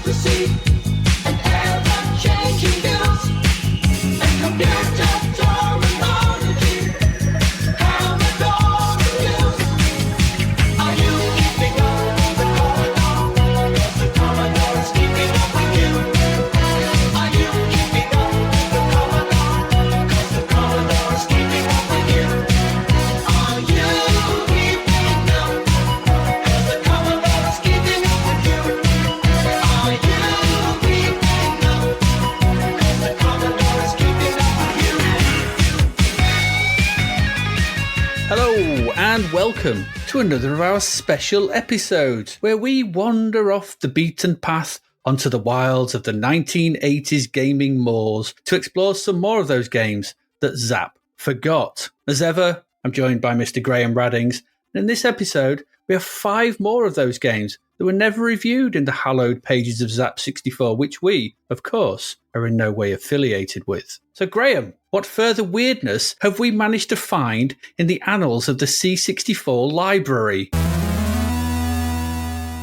democracy and ever-changing news and computer terminology. Commodore news. Are you keeping up with the Commodore? Yes, the Commodore is keeping up with you. Are you keeping up with the Commodore? Yes, the Commodore is keeping up with you. Are you keeping up? Yes, the Commodore is keeping up with you. Are you keeping up? Yes, the Commodore is keeping up with you. Hello and welcome to another of our special episodes where we wander off the beaten path onto the wilds of the 1980s gaming moors to explore some more of those games that Zzap forgot. As ever, I'm joined by Mr. Graham Raddings, and in this episode we have 5 more of those games that were never reviewed in the hallowed pages of Zzap 64, which we, of course, are in no way affiliated with. So Graham, what further weirdness have we managed to find in the annals of the C64 library?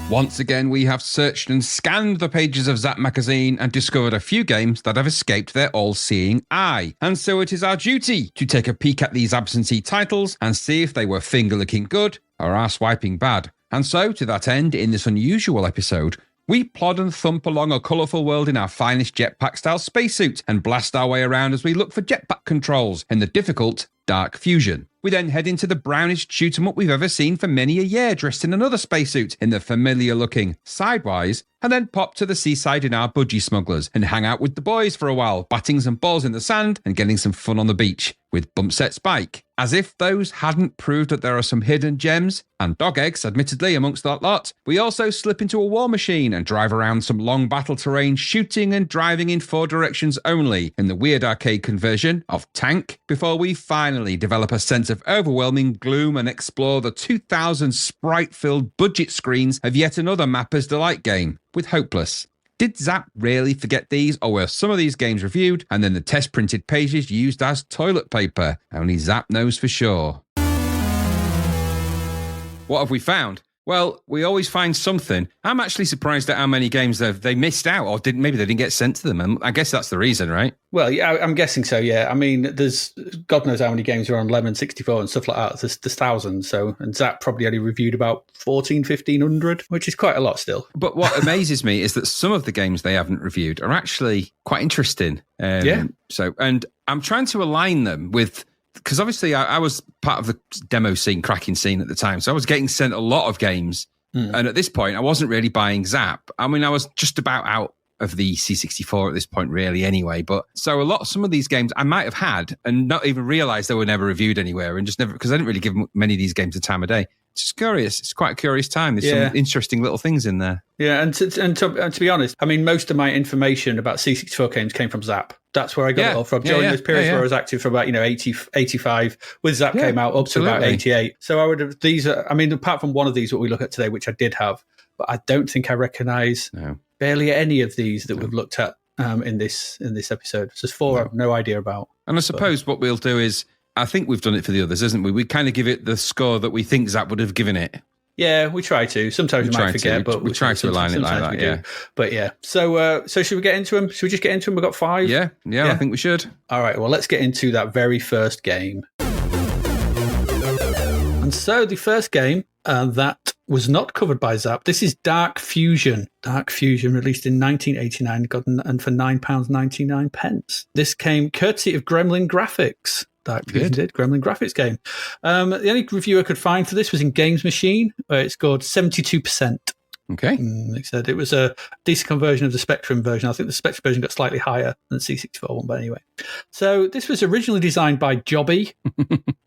Once again, we have searched and scanned the pages of Zzap magazine and discovered a few games that have escaped their all-seeing eye. And so it is our duty to take a peek at these absentee titles and see if they were finger-licking good or arse-wiping bad. And so, to that end, in this unusual episode, we plod and thump along a colourful world in our finest jetpack-style spacesuit and blast our way around as we look for jetpack controls in the difficult Dark Fusion. We then head into the brownest shoot-'em-up we've ever seen for many a year, dressed in another spacesuit in the familiar-looking Sidewize, and then pop to the seaside in our budgie smugglers and hang out with the boys for a while, batting some balls in the sand and getting some fun on the beach with Bumpset Spike. As if those hadn't proved that there are some hidden gems, and dog eggs, admittedly, amongst that lot, we also slip into a war machine and drive around some long battle terrain, shooting and driving in 4 directions only in the weird arcade conversion of Tank, before we finally develop a sense of overwhelming gloom and explore the 2,000 sprite-filled budget screens of yet another Mapper's Delight game with Hopeless. Did Zzap really forget these, or were some of these games reviewed and then the test printed pages used as toilet paper? Only Zzap knows for sure. What have we found? Well, we always find something. I'm actually surprised at how many games they missed out, or maybe they didn't get sent to them. And I guess that's the reason, right? Well, yeah, I'm guessing so, yeah. I mean, there's God knows how many games are on Lemon 64 and stuff like that. There's thousands. So, and Zzap probably only reviewed about 1,500, which is quite a lot still. But what amazes me is that some of the games they haven't reviewed are actually quite interesting. Yeah. So, and I'm trying to align them with, because obviously I was part of the demo scene, cracking scene at the time. So I was getting sent a lot of games. And at this point, I wasn't really buying Zzap. I mean, I was just about out of the C64 at this point, really, anyway. But so some of these games I might have had and not even realised they were never reviewed anywhere, and just never, because I didn't really give many of these games the time of day. It's just curious. It's quite a curious time. There's some interesting little things in there. Yeah, and to be honest, I mean, most of my information about C64 games came from Zzap. That's where I got it all from. During those periods where I was active for about 80, 85, when Zzap came out up to about 88. So I would have apart from one of these what we look at today, which I did have, but I don't think I recognise barely any of these that we've looked at in this episode. So there's 4 I have no idea about. And I suppose what we'll do is, I think we've done it for the others, isn't we? We kind of give it the score that we think Zzap would have given it. Yeah, we try to. Sometimes we might forget, but we try to align it like that, yeah. But yeah, so should we get into them? Should we just get into them? We've got 5? Yeah, I think we should. All right, well, let's get into that very first game. And so the first game that was not covered by Zzap, this is Dark Fusion. Dark Fusion, released in 1989 and for £9.99. This came courtesy of Gremlin Graphics. Dark Fusion did, Gremlin Graphics game. The only review I could find for this was in Games Machine, where it scored 72%. Okay. They said it was a decent conversion of the Spectrum version. I think the Spectrum version got slightly higher than the C64 one, but anyway. So this was originally designed by Jobby,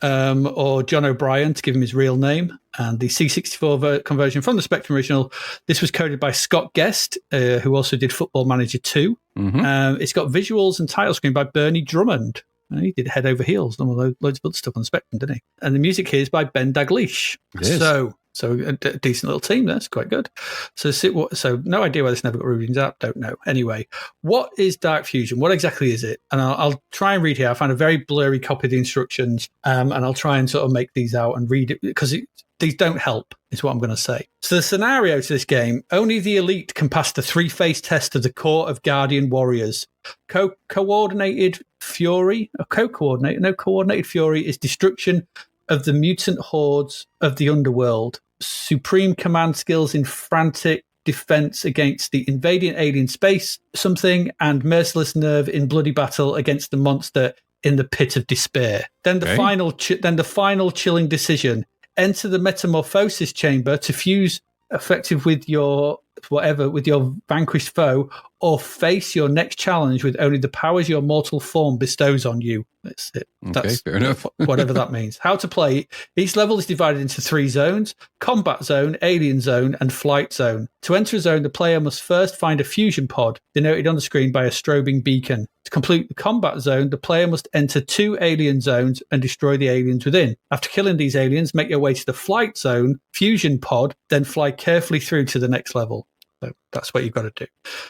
or John O'Brien, to give him his real name. And the C64 conversion from the Spectrum original, this was coded by Scott Guest, who also did Football Manager 2. Mm-hmm. It's got visuals and title screen by Bernie Drummond. He did Head Over Heels, loads of other stuff on the Spectrum, didn't he? And the music here is by Ben Daglish. So a decent little team there. It's quite good. So no idea why this never got reviewed up. Don't know. Anyway, what is Dark Fusion? What exactly is it? And I'll try and read here. I found a very blurry copy of the instructions, and I'll try and sort of make these out and read it, because these don't help, is what I'm going to say. So the scenario to this game, only the elite can pass the 3-phase test of the core of Guardian Warriors. Coordinated fury is destruction of the mutant hordes of the underworld. Supreme command skills in frantic defense against the invading alien space something, and merciless nerve in bloody battle against the monster in the pit of despair. Then the final chilling decision: enter the metamorphosis chamber to fuse effective with your vanquished foe, or face your next challenge with only the powers your mortal form bestows on you. That's it. That's fair enough. whatever that means. How to play. Each level is divided into 3 zones: combat zone, alien zone, and flight zone. To enter a zone, the player must first find a fusion pod, denoted on the screen by a strobing beacon. To complete the combat zone, the player must enter 2 alien zones and destroy the aliens within. After killing these aliens, make your way to the flight zone, fusion pod, then fly carefully through to the next level. So that's what you've got to do.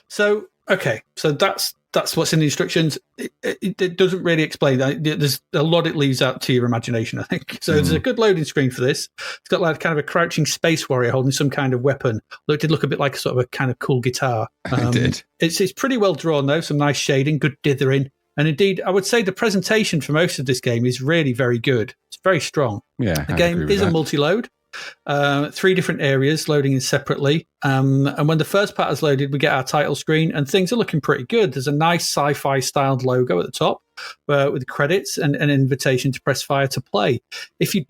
So, okay, so that's what's in the instructions. It doesn't really explain that. There's a lot it leaves out to your imagination, I think. So there's a good loading screen for this. It's got like kind of a crouching space warrior holding some kind of weapon. It did look a bit like sort of a kind of cool guitar. It did. It's pretty well drawn, though. Some nice shading, good dithering. And indeed, I would say the presentation for most of this game is really very good. It's very strong. Yeah, the game is a multi-load. 3 different areas loading in separately. And when the first part is loaded, we get our title screen, and things are looking pretty good. There's a nice sci-fi styled logo at the top with the credits and an invitation to press fire to play. If you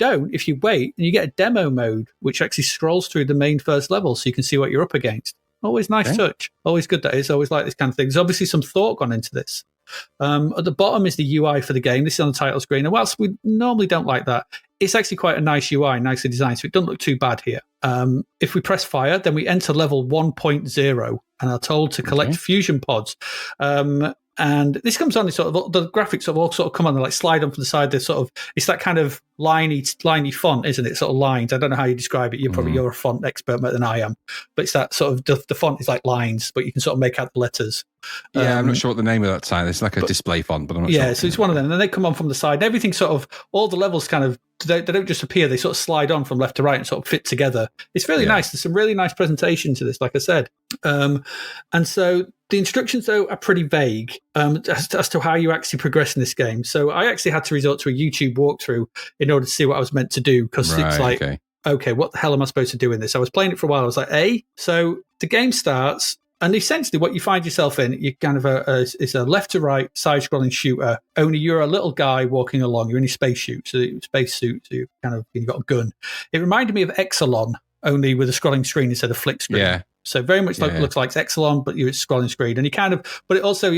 wait, and you get a demo mode, which actually scrolls through the main first level so you can see what you're up against. Always nice touch. Always good, that is. Always like this kind of thing. There's obviously some thought gone into this. At the bottom is the UI for the game. This is on the title screen. And whilst we normally don't like that, it's actually quite a nice UI, nicely designed, so it doesn't look too bad here. If we press fire, then we enter level 1.0 and are told to collect fusion pods. And this comes on, the graphics all sort of come on, they like slide on from the side. They're sort of, it's that kind of liney font, isn't it? Sort of lines. I don't know how you describe it. You're a font expert more than I am, but it's that sort of, the font is like lines, but you can sort of make out the letters. Yeah, I'm not sure what the name of that sign is. It's like a display font, but I'm not sure. Yeah, so it's one of them. And then they come on from the side. Everything sort of, all the levels kind of, they don't just appear. They sort of slide on from left to right and sort of fit together. It's really nice. There's some really nice presentation to this, like I said. And so the instructions, though, are pretty vague as to how you actually progress in this game. So I actually had to resort to a YouTube walkthrough in order to see what I was meant to do, because it's like, okay, what the hell am I supposed to do in this? I was playing it for a while. I was like, so the game starts. And essentially what you find yourself in, you kind of it's a left to right side-scrolling shooter, only you're a little guy walking along. You're in your spacesuit, so you've got a gun. It reminded me of Exelon, only with a scrolling screen instead of flick screen. Yeah. So very much looks like Exelon, but you're scrolling screen. And you kind of, but it also,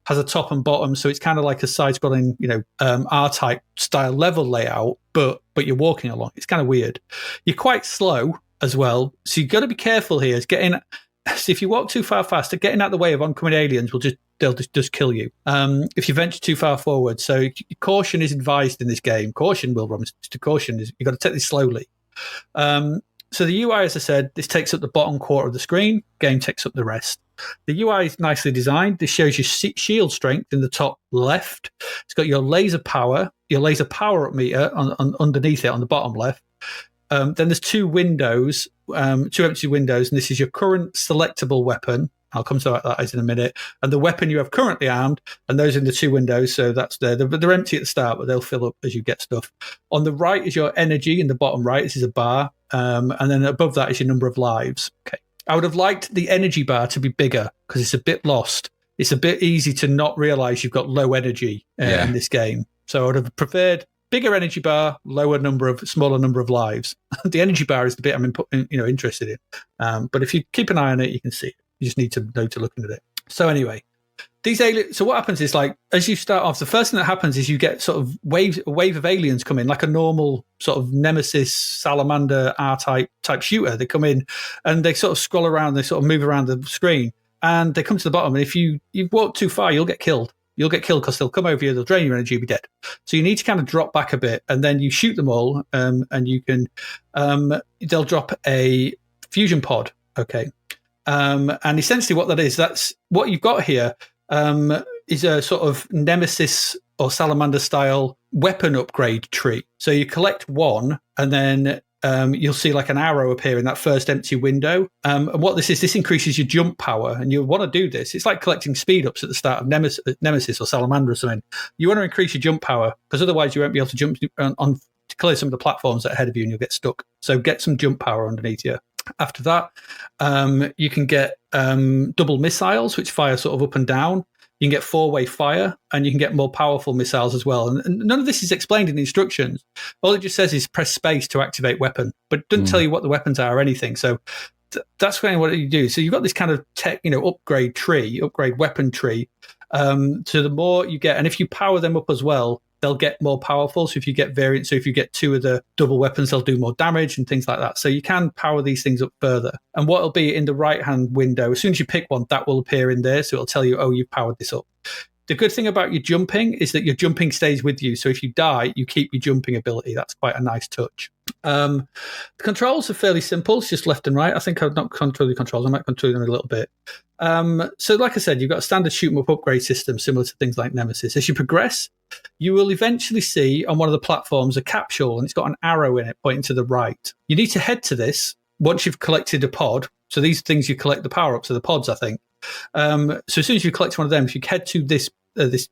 has a top and bottom, so it's kind of like a side-scrolling, R-type style level layout, but you're walking along. It's kind of weird. You're quite slow as well, so you've got to be careful here. So if you walk too far faster, getting out of the way of oncoming aliens they'll just kill you. If you venture too far forward, so caution is advised in this game. Caution, Will Robinson, just caution is you've got to take this slowly. So the UI, as I said, this takes up the bottom quarter of the screen. Game takes up the rest. The UI is nicely designed. This shows you shield strength in the top left. It's got your laser power up meter underneath it on the bottom left. Then there's 2 windows, 2 empty windows, and this is your current selectable weapon. I'll come to that in a minute. And the weapon you have currently armed, and those in the 2 windows, so that's there. They're empty at the start, but they'll fill up as you get stuff. On the right is your energy in the bottom right. This is a bar. And then above that is your number of lives. Okay. I would have liked the energy bar to be bigger because it's a bit lost. It's a bit easy to not realize you've got low energy in this game. So I would have preferred bigger energy bar, smaller number of lives. The energy bar is the bit I'm interested in. But if you keep an eye on it, you can see it. You just need to know to look into it. So anyway, these aliens. So what happens is, like, as you start off, the first thing that happens is you get sort of a wave of aliens come in, like a normal sort of Nemesis Salamander R-type shooter. They come in and they sort of scroll around. They sort of move around the screen, and they come to the bottom. And if you walk too far, you'll get killed. You'll get killed because they'll come over you, they'll drain your energy, you'll be dead. So you need to kind of drop back a bit, and then you shoot them all, and you can, they'll drop a fusion pod, okay? And essentially what that is, that's what you've got here, is a sort of Nemesis or Salamander style weapon upgrade tree. So you collect one, and then you'll see like an arrow appear in that first empty window. And what this is, this increases your jump power, and you want to do this. It's like collecting speed ups at the start of Nemesis or Salamander or something. You want to increase your jump power because otherwise you won't be able to jump on to clear some of the platforms that are ahead of you, and you'll get stuck. So get some jump power underneath you. After that, you can get double missiles, which fire sort of up and down. You can get 4-way fire, and you can get more powerful missiles as well. And none of this is explained in the instructions. All it just says is press space to activate weapon, but it doesn't tell you what the weapons are or anything. So that's kind of what you do. So you've got this kind of tech, upgrade weapon tree. So the more you get, and if you power them up as well, they'll get more powerful. So if you get variants, so if you get 2 of the double weapons, they'll do more damage and things like that. So you can power these things up further. And what will be in the right-hand window, as soon as you pick one, that will appear in there. So it'll tell you, oh, you've powered this up. The good thing about your jumping is that your jumping stays with you. So if you die, you keep your jumping ability. That's quite a nice touch. The controls are fairly simple. It's just left and right. I think I've not controlled the controls. I might control them a little bit. So like I said, you've got a standard shoot-'em-up upgrade system similar to things like Nemesis. As you progress, you will eventually see on one of the platforms a capsule, and it's got an arrow in it pointing to the right. You need to head to this once you've collected a pod. So these things you collect the power-ups are the pods, I think. So as soon as you collect one of them, if you head to this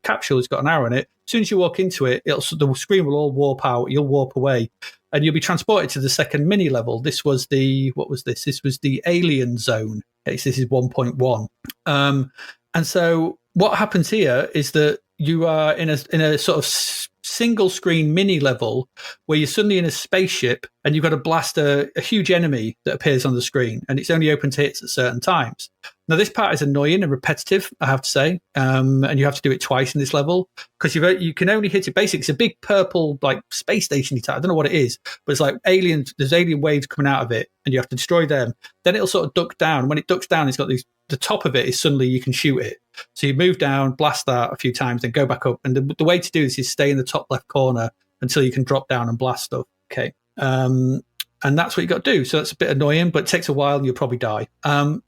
capsule, it's got an arrow in it. As soon as you walk into it, the screen will all warp out. You'll warp away, and you'll be transported to the second mini level. This was what was this? This was the alien zone. Okay, so this is 1.1. And so what happens here is that you are in a sort of single screen mini level where you're suddenly in a spaceship and you've got to blast a huge enemy that appears on the screen, and it's only open to hits at certain times. Now, this part is annoying and repetitive, I have to say, and you have to do it twice in this level because you can only hit it. Basically, it's a big purple like space station type. I don't know what it is, but it's like aliens. There's alien waves coming out of it, and you have to destroy them. Then it'll sort of duck down. When it ducks down, it's got these. The top of it is suddenly you can shoot it. So you move down, blast that a few times, then go back up. And the way to do this is stay in the top left corner until you can drop down and blast stuff. Okay. And that's what you got to do. So that's a bit annoying, but it takes a while and you'll probably die.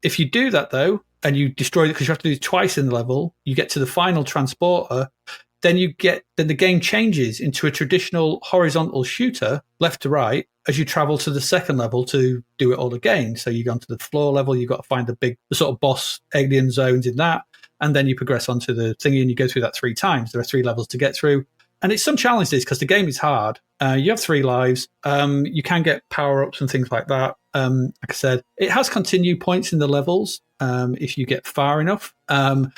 If you do that, though, and you destroy it, because you have to do it twice in the level, you get to the final transporter, then the game changes into a traditional horizontal shooter, left to right, as you travel to the second level to do it all again. So you go onto the floor level, you've got to find the sort of boss alien zones in that, and then you progress onto the thingy and you go through that 3 times. There are 3 levels to get through. And it's some challenge this because the game is hard. You have 3 lives. You can get power-ups and things like that. Like I said, it has continue points in the levels if you get far enough. And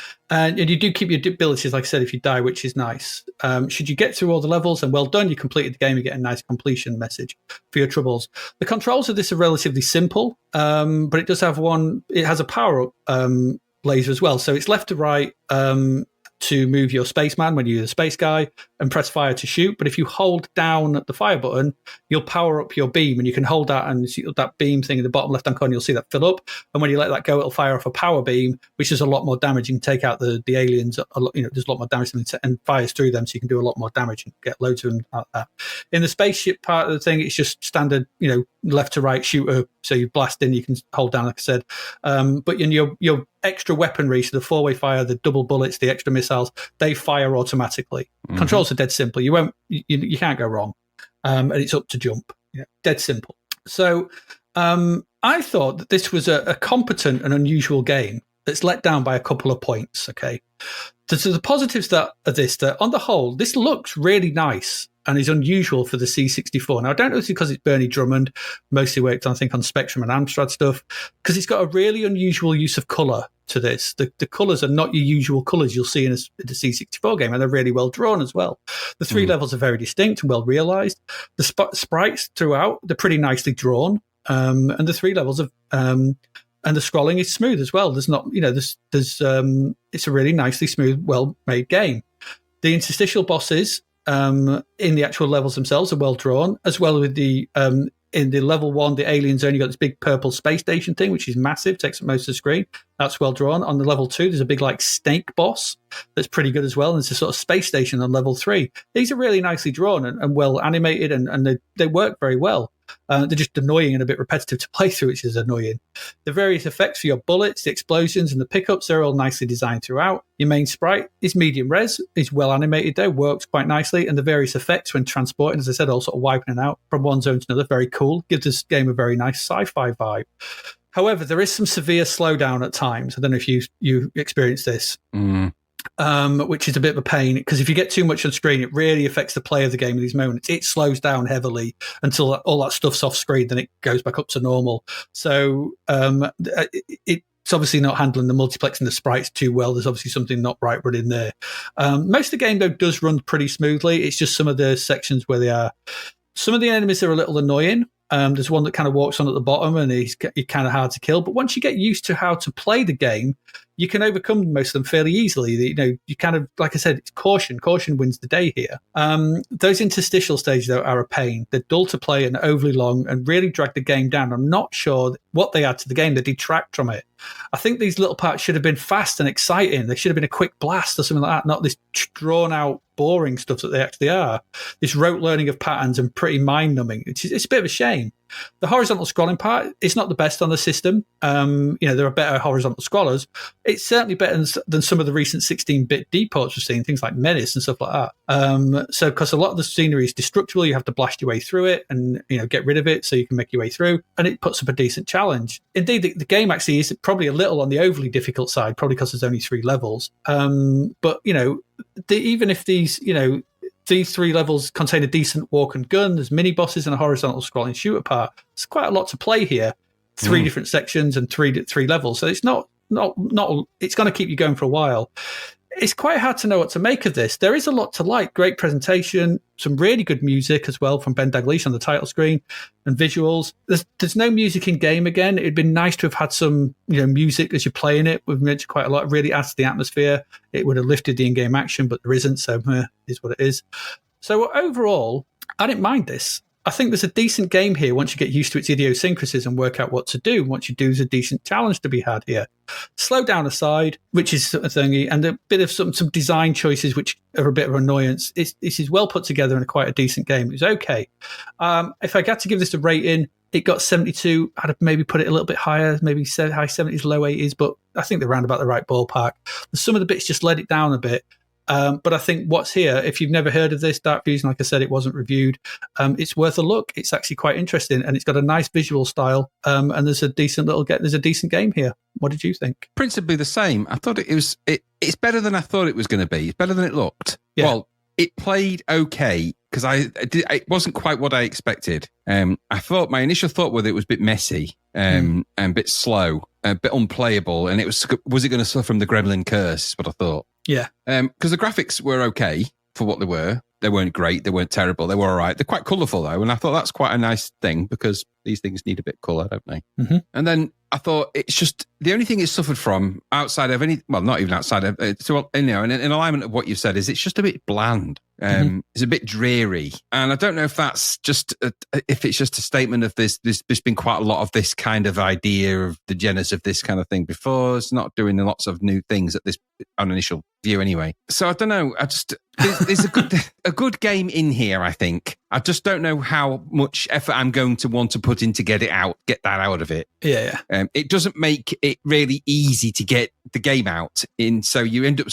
you do keep your abilities, like I said, if you die, which is nice. Should you get through all the levels, and well done, you completed the game, you get a nice completion message for your troubles. The controls of this are relatively simple, but it does have it has a power-up laser as well. So it's left to right to move your spaceman when you're the space guy, and press fire to shoot. But if you hold down the fire button, you'll power up your beam, and you can hold that, and that beam thing in the bottom left-hand corner, you'll see that fill up. And when you let that go, it'll fire off a power beam, which is a lot more damage. You can take out the aliens, there's a lot more damage and fires through them, so you can do a lot more damage and get loads of them like that. In the spaceship part of the thing, it's just standard, left to right shooter. So you blast in, you can hold down, like I said. But in your extra weaponry, so the 4-way fire, the double bullets, the extra missiles, they fire automatically. Mm-hmm. Controls are dead simple. You can't go wrong. And it's up to jump. Yeah, dead simple. So I thought that this was a competent and unusual game that's let down by a couple of points. Okay. So the positives that on the whole, this looks really nice and is unusual for the C64. Now, I don't know if it's because it's Bernie Drummond, mostly worked on, I think, on Spectrum and Amstrad stuff, because it's got a really unusual use of colour to this. The colours are not your usual colours you'll see in the C64 game, and they're really well drawn as well. The 3 levels are very distinct and well realised. The sprites throughout, they're pretty nicely drawn, and the 3 levels of... and the scrolling is smooth as well. There's not, it's a really nicely smooth, well-made game. The interstitial bosses in the actual levels themselves are well drawn, as well with in the level 1, the alien zone, you got this big purple space station thing, which is massive, takes up most of the screen. That's well drawn. On the level 2, there's a big snake boss that's pretty good as well. And it's a sort of space station on level 3. These are really nicely drawn and well animated, and they work very well. They're just annoying and a bit repetitive to play through, which is annoying. The various effects for your bullets, the explosions, and the pickups are all nicely designed throughout. Your main sprite is medium res, is well animated though, works quite nicely, and the various effects when transporting, as I said, all sort of wiping it out from one zone to another, very cool. Gives this game a very nice sci-fi vibe. However, there is some severe slowdown at times. I don't know if you experienced this. Which is a bit of a pain, because if you get too much on screen, it really affects the play of the game in these moments. It slows down heavily until all that stuff's off screen, then it goes back up to normal. So it's obviously not handling the multiplexing the sprites too well. There's obviously something not right running there. Most of the game, though, does run pretty smoothly. It's just some of the sections where they are. Some of the enemies are a little annoying. There's one that kind of walks on at the bottom, and he's kind of hard to kill. But once you get used to how to play the game, you can overcome most of them fairly easily. You kind of, like I said, it's caution. Caution wins the day here. Those interstitial stages, though, are a pain. They're dull to play and overly long and really drag the game down. I'm not sure what they add to the game. They detract from it. I think these little parts should have been fast and exciting. They should have been a quick blast or something like that, not this drawn-out, boring stuff that they actually are. This rote learning of patterns and pretty mind-numbing. It's a bit of a shame. The horizontal scrolling part is not the best on the system. There are better horizontal scrollers. It's certainly better than some of the recent 16-bit D-ports we've seen, things like Menace and stuff like that. So, because a lot of the scenery is destructible, you have to blast your way through it and get rid of it so you can make your way through, and it puts up a decent challenge. Indeed, the game actually is probably a little on the overly difficult side, probably because there's only 3 levels. But even if these 3 levels contain a decent walk and gun, there's mini bosses and a horizontal scrolling shooter part. There's quite a lot to play here. 3 different sections and three levels. So it's not it's going to keep you going for a while. It's quite hard to know what to make of this. There is a lot to like. Great presentation, some really good music as well from Ben Dalglish on the title screen, and visuals. There's no music in game again. It'd been nice to have had some music as you're playing it. We've mentioned quite a lot. It really adds to the atmosphere. It would have lifted the in-game action, but there isn't, so it is what it is. So overall, I didn't mind this. I think there's a decent game here once you get used to its idiosyncrasies and work out what to do. Once you do, there's a decent challenge to be had here. Slow down aside, which is a thingy, and a bit of some design choices which are a bit of annoyance. This is well put together and quite a decent game. It's okay. If I got to give this a rating, it got 72. I'd have maybe put it a little bit higher, maybe high 70s, low 80s, but I think they're around about the right ballpark. Some of the bits just let it down a bit. But I think what's here, if you've never heard of this, Dark Fusion, like I said, it wasn't reviewed. It's worth a look. It's actually quite interesting, and it's got a nice visual style. And there's a decent game here. What did you think? Principally the same. I thought it's better than I thought it was going to be. It's better than it looked. Yeah. Well, it played okay because it wasn't quite what I expected. I thought my initial thought was it was a bit messy and a bit slow, a bit unplayable, and was it going to suffer from the Gremlin curse? Is what I thought. Yeah. Because the graphics were okay for what they were. They weren't great. They weren't terrible. They were all right. They're quite colourful, though. And I thought that's quite a nice thing because these things need a bit of colour, don't they? Mm-hmm. And then I thought it's just the only thing it suffered from outside of not even outside of, in alignment of what you've said, is it's just a bit bland. It's a bit dreary. And I don't know if that's just, if it's just a statement of there's been quite a lot of this kind of idea of the genus of this kind of thing before. It's not doing lots of new things at this on initial view anyway. So I don't know. There's a good game in here, I think. I just don't know how much effort I'm going to want to put in to get that out of it. Yeah. It doesn't make it really easy to get the game out in. So you end up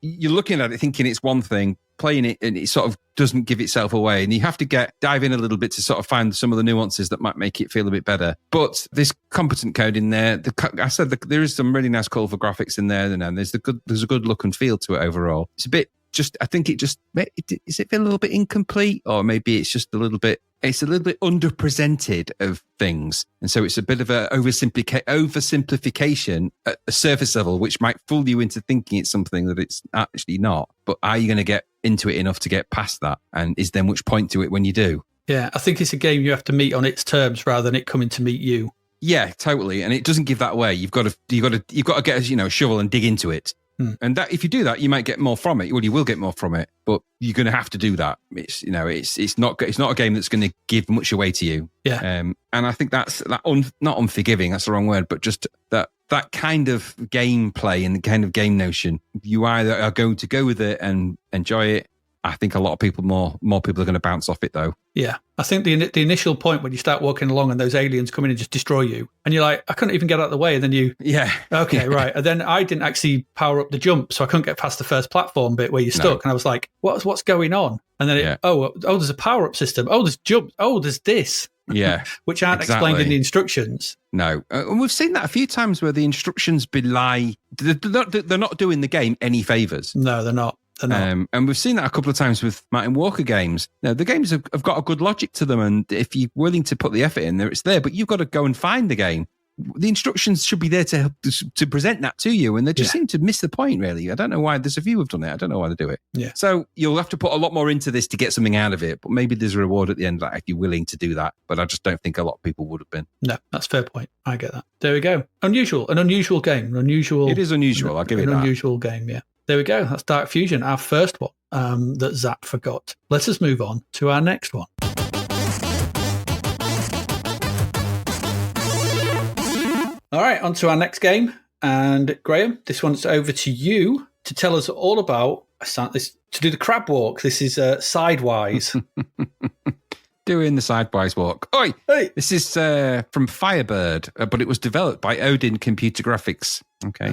you're looking at it thinking it's one thing, playing it, and it sort of doesn't give itself away. And you have to dive in a little bit to sort of find some of the nuances that might make it feel a bit better. But there's competent code in there. There is some really nice colourful graphics in there. And there's a good look and feel to it overall. It's a bit, I think is it a little bit incomplete, or maybe it's just a little bit underpresented of things. And so it's a bit of a oversimplification at a surface level, which might fool you into thinking it's something that it's actually not. But are you going to get into it enough to get past that? And is there much point to it when you do? Yeah, I think it's a game you have to meet on its terms rather than it coming to meet you. Yeah, totally. And it doesn't give that away. You've got to get a shovel and dig into it. And that if you do that, you might get more from it. Well, you will get more from it, but you're going to have to do that. It's not a game that's going to give much away to you. Yeah. And I think that's not unforgiving. That's the wrong word, but just that kind of gameplay and the kind of game notion. You either are going to go with it and enjoy it, I think a lot of people, more people are going to bounce off it though. Yeah. I think the initial point when you start walking along and those aliens come in and just destroy you, and you're like, I couldn't even get out of the way. And then okay, right. And then I didn't actually power up the jump, so I couldn't get past the first platform bit where you're stuck. No. And I was like, what's going on? And then there's a power up system. Oh, there's jumps. Oh, there's this. Yeah. Which aren't explained in the instructions. No. And we've seen that a few times where the instructions belie, they're not doing the game any favours. No, they're not. And we've seen that a couple of times with Martin Walker games. Now, the games have got a good logic to them, and if you're willing to put the effort in there, it's there, but you've got to go and find the game. The instructions should be there to present that to you, and they just seem to miss the point, really. I don't know why. There's a few who've done it. I don't know why they do it. Yeah. So you'll have to put a lot more into this to get something out of it, but maybe there's a reward at the end of that if you're willing to do that. But I just don't think a lot of people would have been. No, that's a fair point. I get that. There we go. An unusual game. It is unusual. I'll give it that. An unusual game, yeah. There we go. That's Dark Fusion, our first one that Zzap forgot. Let us move on to our next one. All right, on to our next game. And Graham, this one's over to you to tell us all about this, to do the crab walk. This is Sidewize. Doing the Sidewize walk. Oi! Hey. This is from Firebird, but it was developed by Odin Computer Graphics. Okay,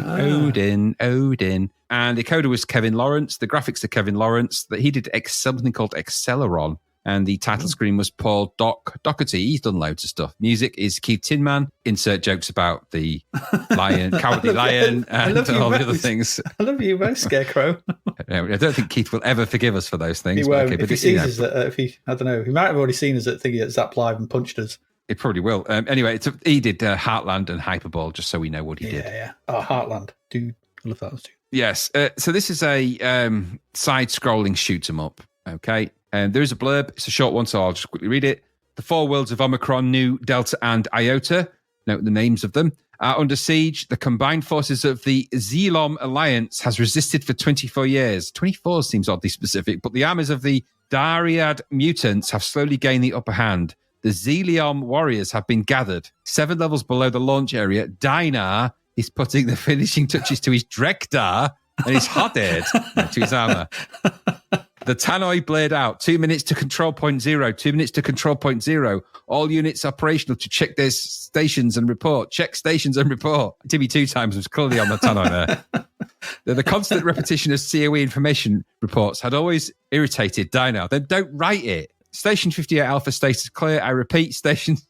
Odin. And the coder was Kevin Lawrence. The graphics are Kevin Lawrence. He did something called Acceleron. And the title screen was Paul Doherty. He's done loads of stuff. Music is Keith Tinman. Insert jokes about the lion, cowardly lion, and all the other things. I love you both, Scarecrow. I don't think Keith will ever forgive us for those things. He won't. If he sees us, I don't know. He might have already seen us at thingy at Zap Live and punched us. It probably will. Anyway, he did Heartland and Hyperball, just so we know what he did. Yeah. Oh, Heartland. Dude, I love that one too. Yes. So this is a side-scrolling shoot-'em-up. Okay. And there is a blurb. It's a short one, so I'll just quickly read it. The four worlds of Omicron, Nu, Delta, and Iota, note the names of them, are under siege. The combined forces of the Xelom Alliance has resisted for 24 years. 24 seems oddly specific, but the armies of the Dariad mutants have slowly gained the upper hand. The Xeliom warriors have been gathered. 7 levels below the launch area, Dynar is putting the finishing touches to his Drekdar and his Hoded to his armor. The Tannoy blade out. 2 minutes to control point 0. 2 minutes to control point 0. All units operational to check their stations and report. Check stations and report. TB2 times was clearly on the Tannoy there. The constant repetition of COE information reports had always irritated Dino. Then don't write it. Station 58 Alpha status clear. I repeat, status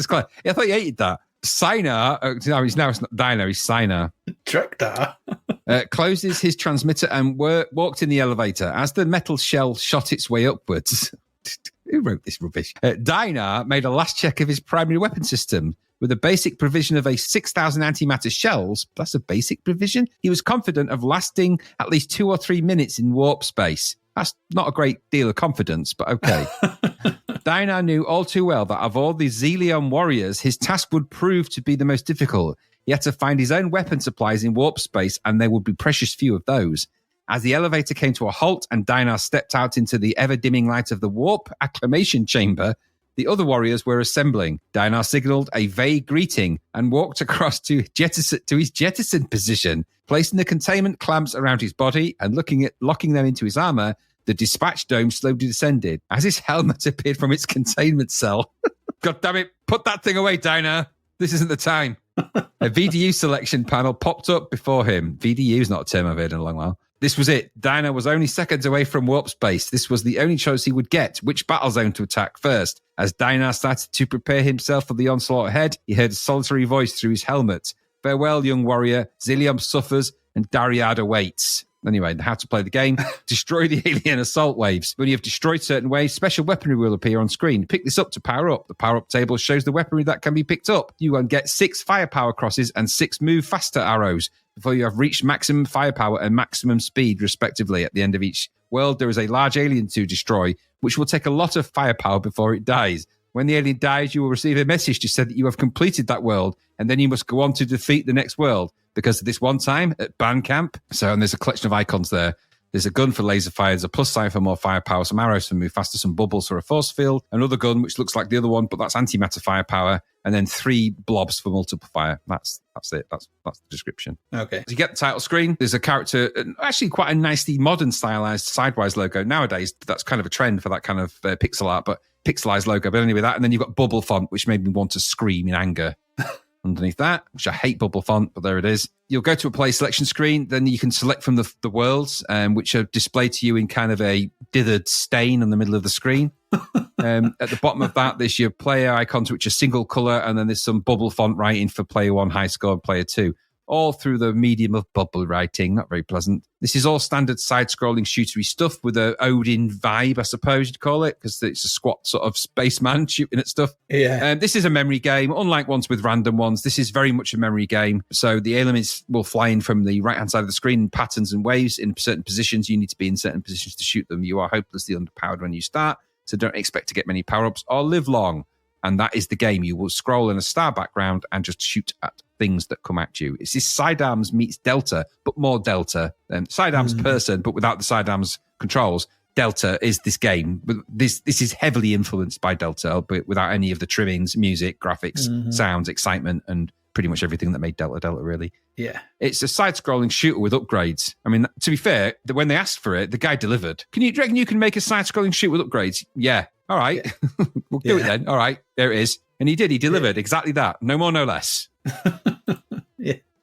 clear. Yeah, I thought you hated that. Sinar, no, it's not Dino, he's Sinar. Drekdar. Closes his transmitter and walked in the elevator. As the metal shell shot its way upwards, who wrote this rubbish? Dynar made a last check of his primary weapon system. With a basic provision of a 6,000 antimatter shells, that's a basic provision, he was confident of lasting at least 2 or 3 minutes in warp space. That's not a great deal of confidence, but okay. Dynar knew all too well that of all the Xelion warriors, his task would prove to be the most difficult. He had to find his own weapon supplies in warp space, and there would be precious few of those. As the elevator came to a halt and Dynar stepped out into the ever-dimming light of the warp acclimation chamber, the other warriors were assembling. Dynar signaled a vague greeting and walked across to his jettison position, placing the containment clamps around his body and locking them into his armor. The dispatch dome slowly descended as his helmet appeared from its containment cell. God damn it, put that thing away, Dynar. This isn't the time. A VDU selection panel popped up before him. VDU is not a term I've heard in a long while. This was it. Dynar was only seconds away from warp space. This was the only choice he would get, which battle zone to attack first. As Dynar started to prepare himself for the onslaught ahead, he heard a solitary voice through his helmet. Farewell, young warrior. Xelium suffers and Dariad awaits. Anyway, how to play the game. Destroy the alien assault waves. When you have destroyed certain waves, special weaponry will appear on screen. Pick this up to power up. The power up table shows the weaponry that can be picked up. You will get 6 firepower crosses and 6 move faster arrows before you have reached maximum firepower and maximum speed, respectively. At the end of each world, there is a large alien to destroy, which will take a lot of firepower before it dies. When the alien dies, you will receive a message to say that you have completed that world, and then you must go on to defeat the next world. Because of this one time at band camp, and there's a collection of icons there. There's a gun for laser fire, there's a plus sign for more firepower, some arrows to move faster, some bubbles for a force field, another gun which looks like the other one, but that's antimatter firepower, and then 3 blobs for multiple fire. That's it. That's the description. Okay. So you get the title screen. There's a character, actually quite a nicely modern stylized Sidewize logo. Nowadays, that's kind of a trend for that kind of pixel art, but pixelized logo. But anyway, that, and then you've got bubble font, which made me want to scream in anger. Underneath that, which I hate bubble font, but there it is. You'll go to a play selection screen, then you can select from the worlds, which are displayed to you in kind of a dithered stain in the middle of the screen. At the bottom of that, there's your player icons, which are single color, and then there's some bubble font writing for player 1, high score, and player 2. All through the medium of bubble writing. Not very pleasant. This is all standard side-scrolling shootery stuff with a Odin vibe, I suppose you'd call it, because it's a squat sort of spaceman shooting at stuff. Yeah. This is a memory game, unlike ones with random ones. This is very much a memory game. So the elements will fly in from the right-hand side of the screen in patterns and waves in certain positions. You need to be in certain positions to shoot them. You are hopelessly underpowered when you start, so don't expect to get many power-ups or live long. And that is the game. You will scroll in a star background and just shoot at things that come at you. It's this sidearms meets Delta, but more Delta. Sidearms person, but without the sidearms controls. Delta is this game. This is heavily influenced by Delta, but without any of the trimmings, music, graphics, sounds, excitement, and pretty much everything that made Delta, really. Yeah. It's a side-scrolling shooter with upgrades. I mean, to be fair, when they asked for it, the guy delivered. Do you reckon you can make a side-scrolling shooter with upgrades? Yeah. All right. Yeah. We'll do it then. All right. There it is. And he did. He delivered exactly that. No more, no less.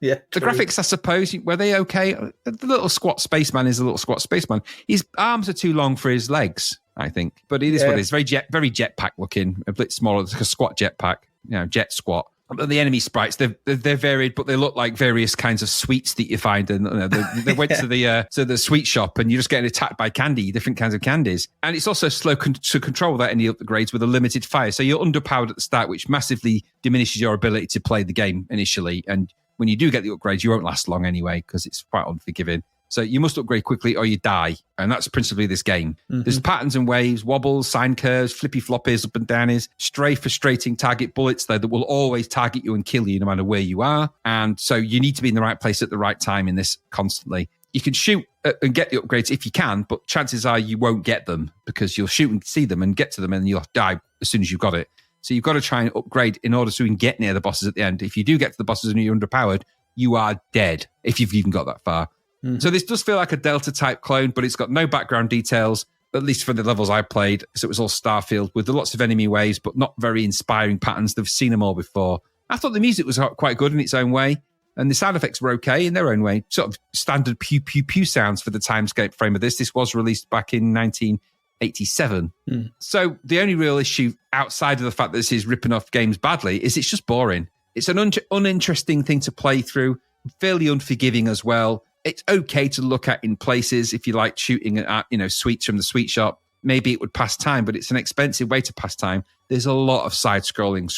Yeah. The graphics, I suppose, were they okay? The little squat spaceman is a little squat spaceman. His arms are too long for his legs, I think. But it is what it is. Very jetpack looking, a bit smaller, like a squat jetpack, jet squat. But the enemy sprites, they're varied, but they look like various kinds of sweets that you find. And they went to the sweet shop, and you're just getting attacked by candy, different kinds of candies. And it's also slow to control without any upgrades with a limited fire. So you're underpowered at the start, which massively diminishes your ability to play the game initially. And when you do get the upgrades, you won't last long anyway, because it's quite unforgiving. So you must upgrade quickly or you die. And that's principally this game. There's patterns and waves, wobbles, sine curves, flippy floppies, up and downies, stray frustrating target bullets though that will always target you and kill you no matter where you are. And so you need to be in the right place at the right time in this constantly. You can shoot and get the upgrades if you can, but chances are you won't get them because you'll shoot and see them and get to them and you'll die as soon as you've got it. So you've got to try and upgrade in order so you can get near the bosses at the end. If you do get to the bosses and you're underpowered, you are dead if you've even got that far. So this does feel like a Delta-type clone, but it's got no background details, at least for the levels I played. So it was all Starfield with lots of enemy waves, but not very inspiring patterns. They've seen them all before. I thought the music was quite good in its own way, and the sound effects were okay in their own way. Sort of standard pew-pew-pew sounds for the timescape frame of this. This was released back in 1987. So the only real issue outside of the fact that this is ripping off games badly is it's just boring. It's an uninteresting thing to play through, fairly unforgiving as well. It's okay to look at in places if you like shooting at, sweets from the sweet shop. Maybe it would pass time, but it's an expensive way to pass time. There's a lot of side-scrolling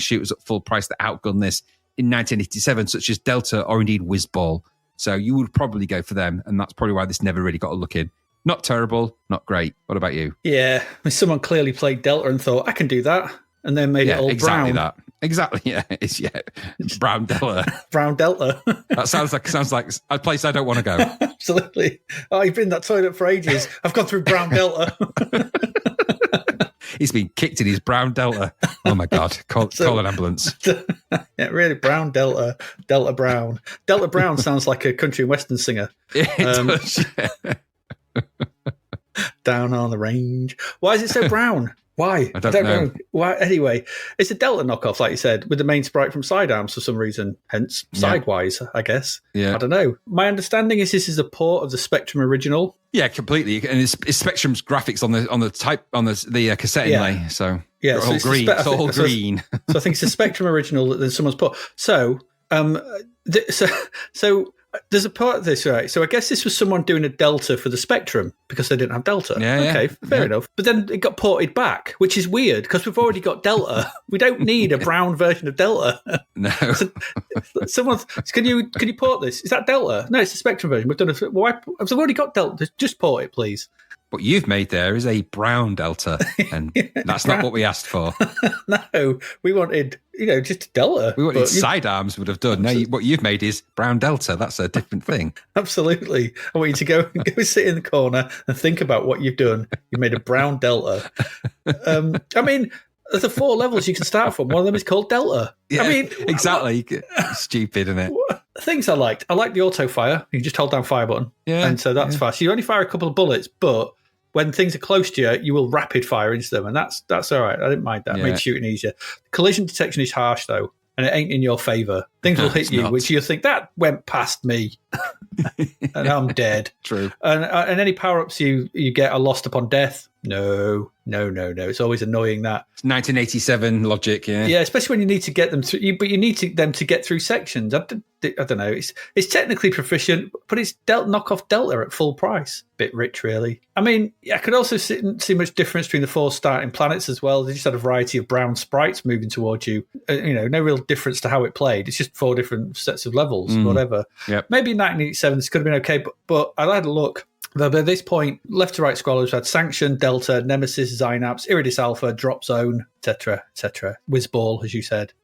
shooters at full price that outgun this in 1987, such as Delta or indeed Whizball. So you would probably go for them, and that's probably why this never really got a look in. Not terrible, not great. What about you? Yeah, someone clearly played Delta and thought, I can do that, and then made it all exactly brown. Exactly, yeah. It's brown Delta. Brown Delta. That sounds like a place I don't want to go. Absolutely. Oh, you've been in that toilet for ages. I've gone through brown Delta. He's been kicked in his brown Delta. Oh my God. Call an ambulance. Yeah, really, brown Delta. Delta Brown. Delta Brown sounds like a country and western singer. It does, yeah. Down on the range. Why is it so brown? Why? I don't know. Why? Anyway, it's a Delta knockoff, like you said, with the main sprite from Sidearms for some reason. Hence, Sidewize, I guess. Yeah. I don't know. My understanding is this is a port of the Spectrum original. Yeah, completely. And it's Spectrum's graphics on the cassette inlay. So yeah, it's all green. It's all green. So I think it's a Spectrum original that someone's put. So, so there's a part of this, right? So I guess this was someone doing a Delta for the Spectrum because they didn't have Delta. Yeah, okay, fair enough. But then it got ported back, which is weird because we've already got Delta. We don't need a brown version of Delta. No. So can you port this? Is that Delta? No, it's the Spectrum version. We've done it. Well, I've already got Delta. Just port it, please. What you've made there is a brown Delta, and that's not what we asked for. No, we wanted just delta. We wanted But sidearms would have done. Now, what you've made is brown delta. That's a different thing. Absolutely. I want you to go sit in the corner and think about what you've done. You've made a brown delta. I mean, there's the 4 levels you can start from. One of them is called delta. Yeah, I mean, exactly. Stupid, isn't it? Things I liked. I like the auto fire. You just hold down fire button. Yeah. And so that's fast. You only fire a couple of bullets, but when things are close to you, you will rapid fire into them. And that's all right. I didn't mind that. It made shooting easier. Collision detection is harsh, though. And it ain't in your favour. Things will hit you, not. which you'll think, that went past me. And I'm dead. True. And any power-ups you get are lost upon death. No. It's always annoying that. It's 1987 logic, yeah. Yeah, especially when you need to get them through. But you need them to get through sections. I don't know. It's technically proficient, but it's knockoff Delta at full price. Bit rich, really. I mean, I could also see much difference between the 4 starting planets as well. They just had a variety of brown sprites moving towards you. No real difference to how it played. It's just 4 different sets of levels, whatever. Yep. Maybe in 1987 this could have been okay, but I had a look. But by this point, left to right scrollers had Sanction, Delta, Nemesis, Synapse, Iridis Alpha, Drop Zone, etc., etc. Whizball, as you said.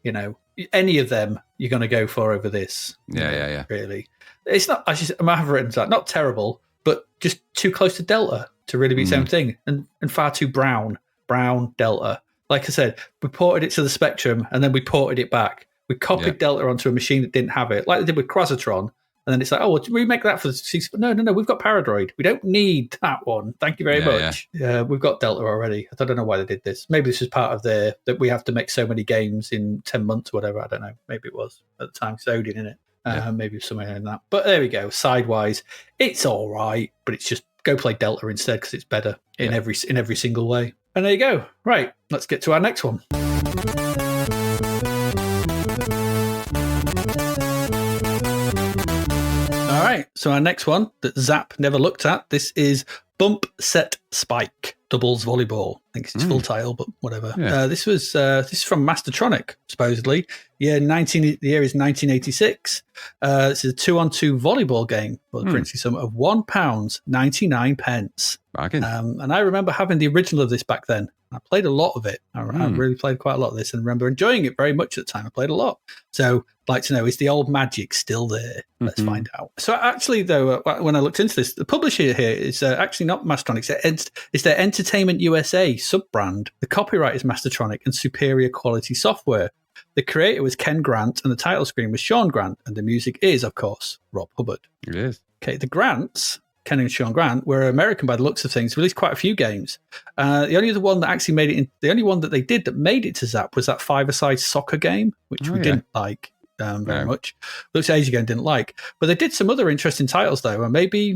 Any of them you're going to go for over this. Yeah. Really. It's not, I have written that, not terrible, but just too close to Delta to really be the same thing. And far too brown Delta. Like I said, we ported it to the Spectrum and then we ported it back. We copied Delta onto a machine that didn't have it, like they did with Quasitron. And then it's like, oh, well, remake that for the 60. No, we've got Paradroid. We don't need that one. Thank you very much. Yeah, we've got Delta already. I don't know why they did this. Maybe this was part of that we have to make so many games in 10 months or whatever. I don't know. Maybe it was at the time. So Odin in it. Maybe somewhere in that. But there we go. Sidewize. It's all right, but it's just go play Delta instead because it's better in every single way. And there you go. Right, let's get to our next one. All right, so our next one that Zzap never looked at, this is Bump Set Spike Doubles Volleyball. I think it's its full title, but whatever. Yeah. This is from Mastertronic, supposedly. The year is 1986. This is a 2-on-2 volleyball game for the princely sum of £1.99. Bargain. And I remember having the original of this back then. I played a lot of it. I really played quite a lot of this and remember enjoying it very much at the time. I played a lot. So I'd like to know, is the old magic still there? Let's find out. So actually, though, when I looked into this, the publisher here is actually not Mastertronic. It's their Entertainment USA sub-brand. The copyright is Mastertronic and Superior Quality Software. The creator was Ken Grant and the title screen was Sean Grant. And the music is, of course, Rob Hubbard. It is. Okay, the Grants, Ken and Sean Grant, were American by the looks of things, released quite a few games. The only other one that actually made it the only one that they did that made it to Zzap was that 5-a-side soccer game, which we didn't like very much. Looks ages ago and didn't like. But they did some other interesting titles, though, and maybe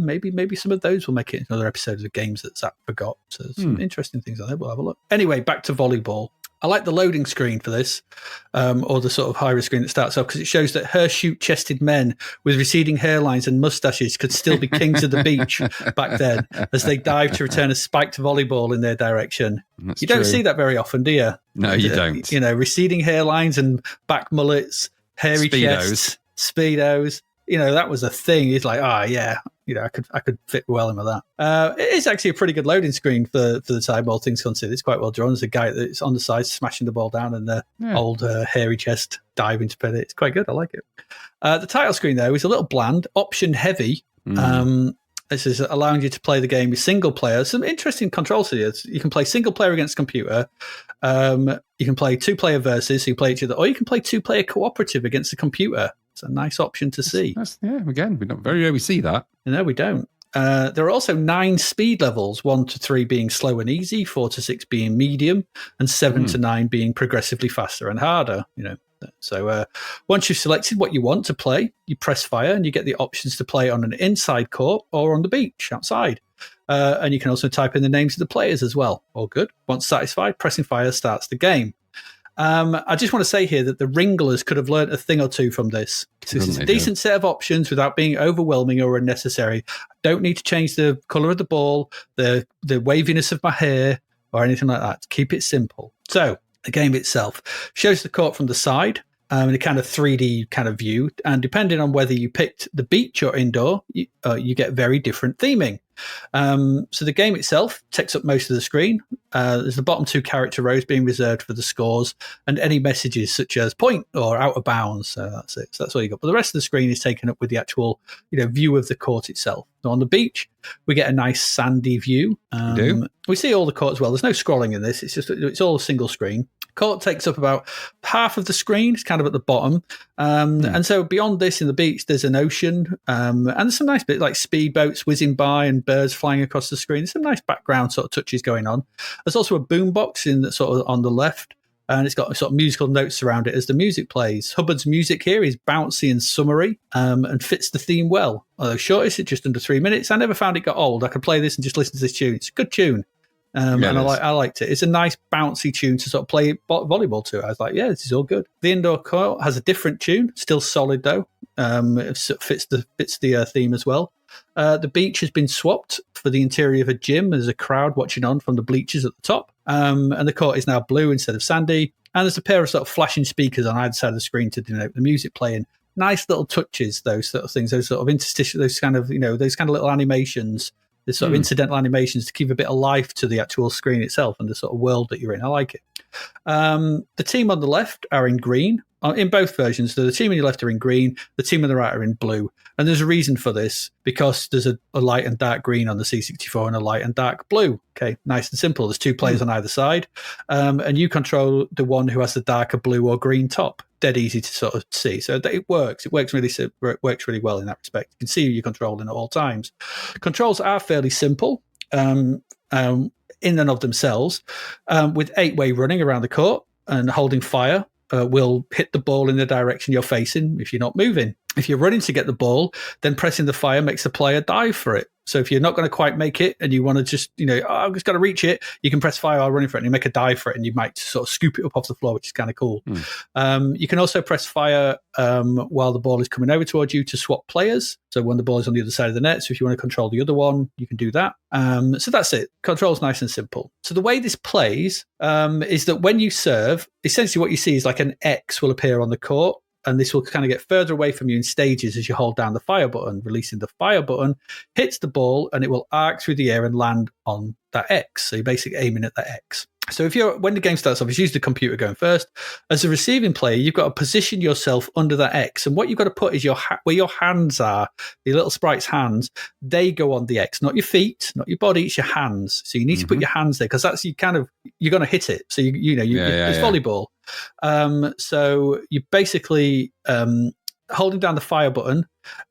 some of those will make it another episode of the games that Zzap forgot. So some interesting things on there. We'll have a look. Anyway, back to volleyball. I like the loading screen for this, or the sort of high-risk screen that starts off, because it shows that hirsute-chested men with receding hairlines and mustaches could still be kings of the beach back then, as they dive to return a spiked volleyball in their direction. That's you don't true. see that very often, do you? No, you don't. Receding hairlines and back mullets, hairy chests, Speedos. That was a thing. It's like, I could fit well in with that. It is actually a pretty good loading screen for the time, all things considered. It's quite well drawn. There's a guy that's on the side smashing the ball down and the old hairy chest diving to pin it. It's quite good. I like it. The title screen, though, is a little bland, option heavy. This is allowing you to play the game with single player. Some interesting controls here. You can play single player against a computer. You can play 2-player versus, so you play each other, or you can play 2-player cooperative against a computer. It's a nice option to see. Again, we don't very rarely see that. No, we don't. There are also 9 speed levels, 1 to 3 being slow and easy, 4 to 6 being medium, and 7 to 9 being progressively faster and harder. So once you've selected what you want to play, you press fire and you get the options to play on an inside court or on the beach outside. And you can also type in the names of the players as well. All good. Once satisfied, pressing fire starts the game. I just want to say here that the Wringlers could have learnt a thing or two from this. So this is a decent set of options without being overwhelming or unnecessary. I don't need to change the colour of the ball, the waviness of my hair, or anything like that. Keep it simple. So the game itself shows the court from the side in a kind of 3D kind of view. And depending on whether you picked the beach or indoor, you get very different theming. So the game itself takes up most of the screen. There's the bottom 2 character rows being reserved for the scores and any messages such as point or out of bounds. So that's it. So that's all you got. But the rest of the screen is taken up with the actual, view of the court itself. So on the beach, we get a nice sandy view. We see all the court as well. There's no scrolling in this. It's all a single screen. Court takes up about half of the screen. It's kind of at the bottom. And so beyond this in the beach, there's an ocean. And there's some nice bits like speedboats whizzing by and birds flying across the screen. There's some nice background sort of touches going on. There's also a boombox in the sort of on the left. And it's got sort of musical notes around it as the music plays. Hubbard's music here is bouncy and summery and fits the theme well. Although shortest, it's just under 3 minutes. I never found it got old. I could play this and just listen to this tune. It's a good tune. And I liked it. It's a nice bouncy tune to sort of play volleyball to. I was like, yeah, this is all good. The indoor court has a different tune, still solid though. It fits the theme as well. The beach has been swapped for the interior of a gym. There's a crowd watching on from the bleachers at the top. And the court is now blue instead of sandy. And there's a pair of sort of flashing speakers on either side of the screen to denote the music playing. Nice little touches, those sort of things, those sort of interstitial, those kind of little animations. There's sort of incidental animations to keep a bit of life to the actual screen itself and the sort of world that you're in. I like it. The team on the left are in green. In both versions, the team on your left are in green, the team on the right are in blue. And there's a reason for this, because there's a light and dark green on the C64 and a light and dark blue. Okay, nice and simple. There's 2 players on either side. And you control the one who has the darker blue or green top. Dead easy to sort of see. So it works. It works really well in that respect. You can see who you're controlling at all times. Controls are fairly simple in and of themselves, with 8-way running around the court and holding fire. Will hit the ball in the direction you're facing if you're not moving. If you're running to get the ball, then pressing the fire makes the player dive for it. So if you're not going to quite make it and you want to just, I've just got to reach it, you can press fire while running for it and you make a dive for it and you might sort of scoop it up off the floor, which is kind of cool. You can also press fire while the ball is coming over towards you to swap players. So when the ball is on the other side of the net, so if you want to control the other one, you can do that. So that's it. Control's nice and simple. So the way this plays is that when you serve, essentially what you see is like an X will appear on the court. And this will kind of get further away from you in stages as you hold down the fire button. Releasing the fire button hits the ball and it will arc through the air and land on that X. So you're basically aiming at that X. So when the game starts off, it's usually the computer going first. As a receiving player, you've got to position yourself under that X. And what you've got to put is where your hands are, the little sprite's hands, they go on the X, not your feet, not your body, it's your hands. So you need to put your hands there because that's you're going to hit it. So it's volleyball. So you basically holding down the fire button,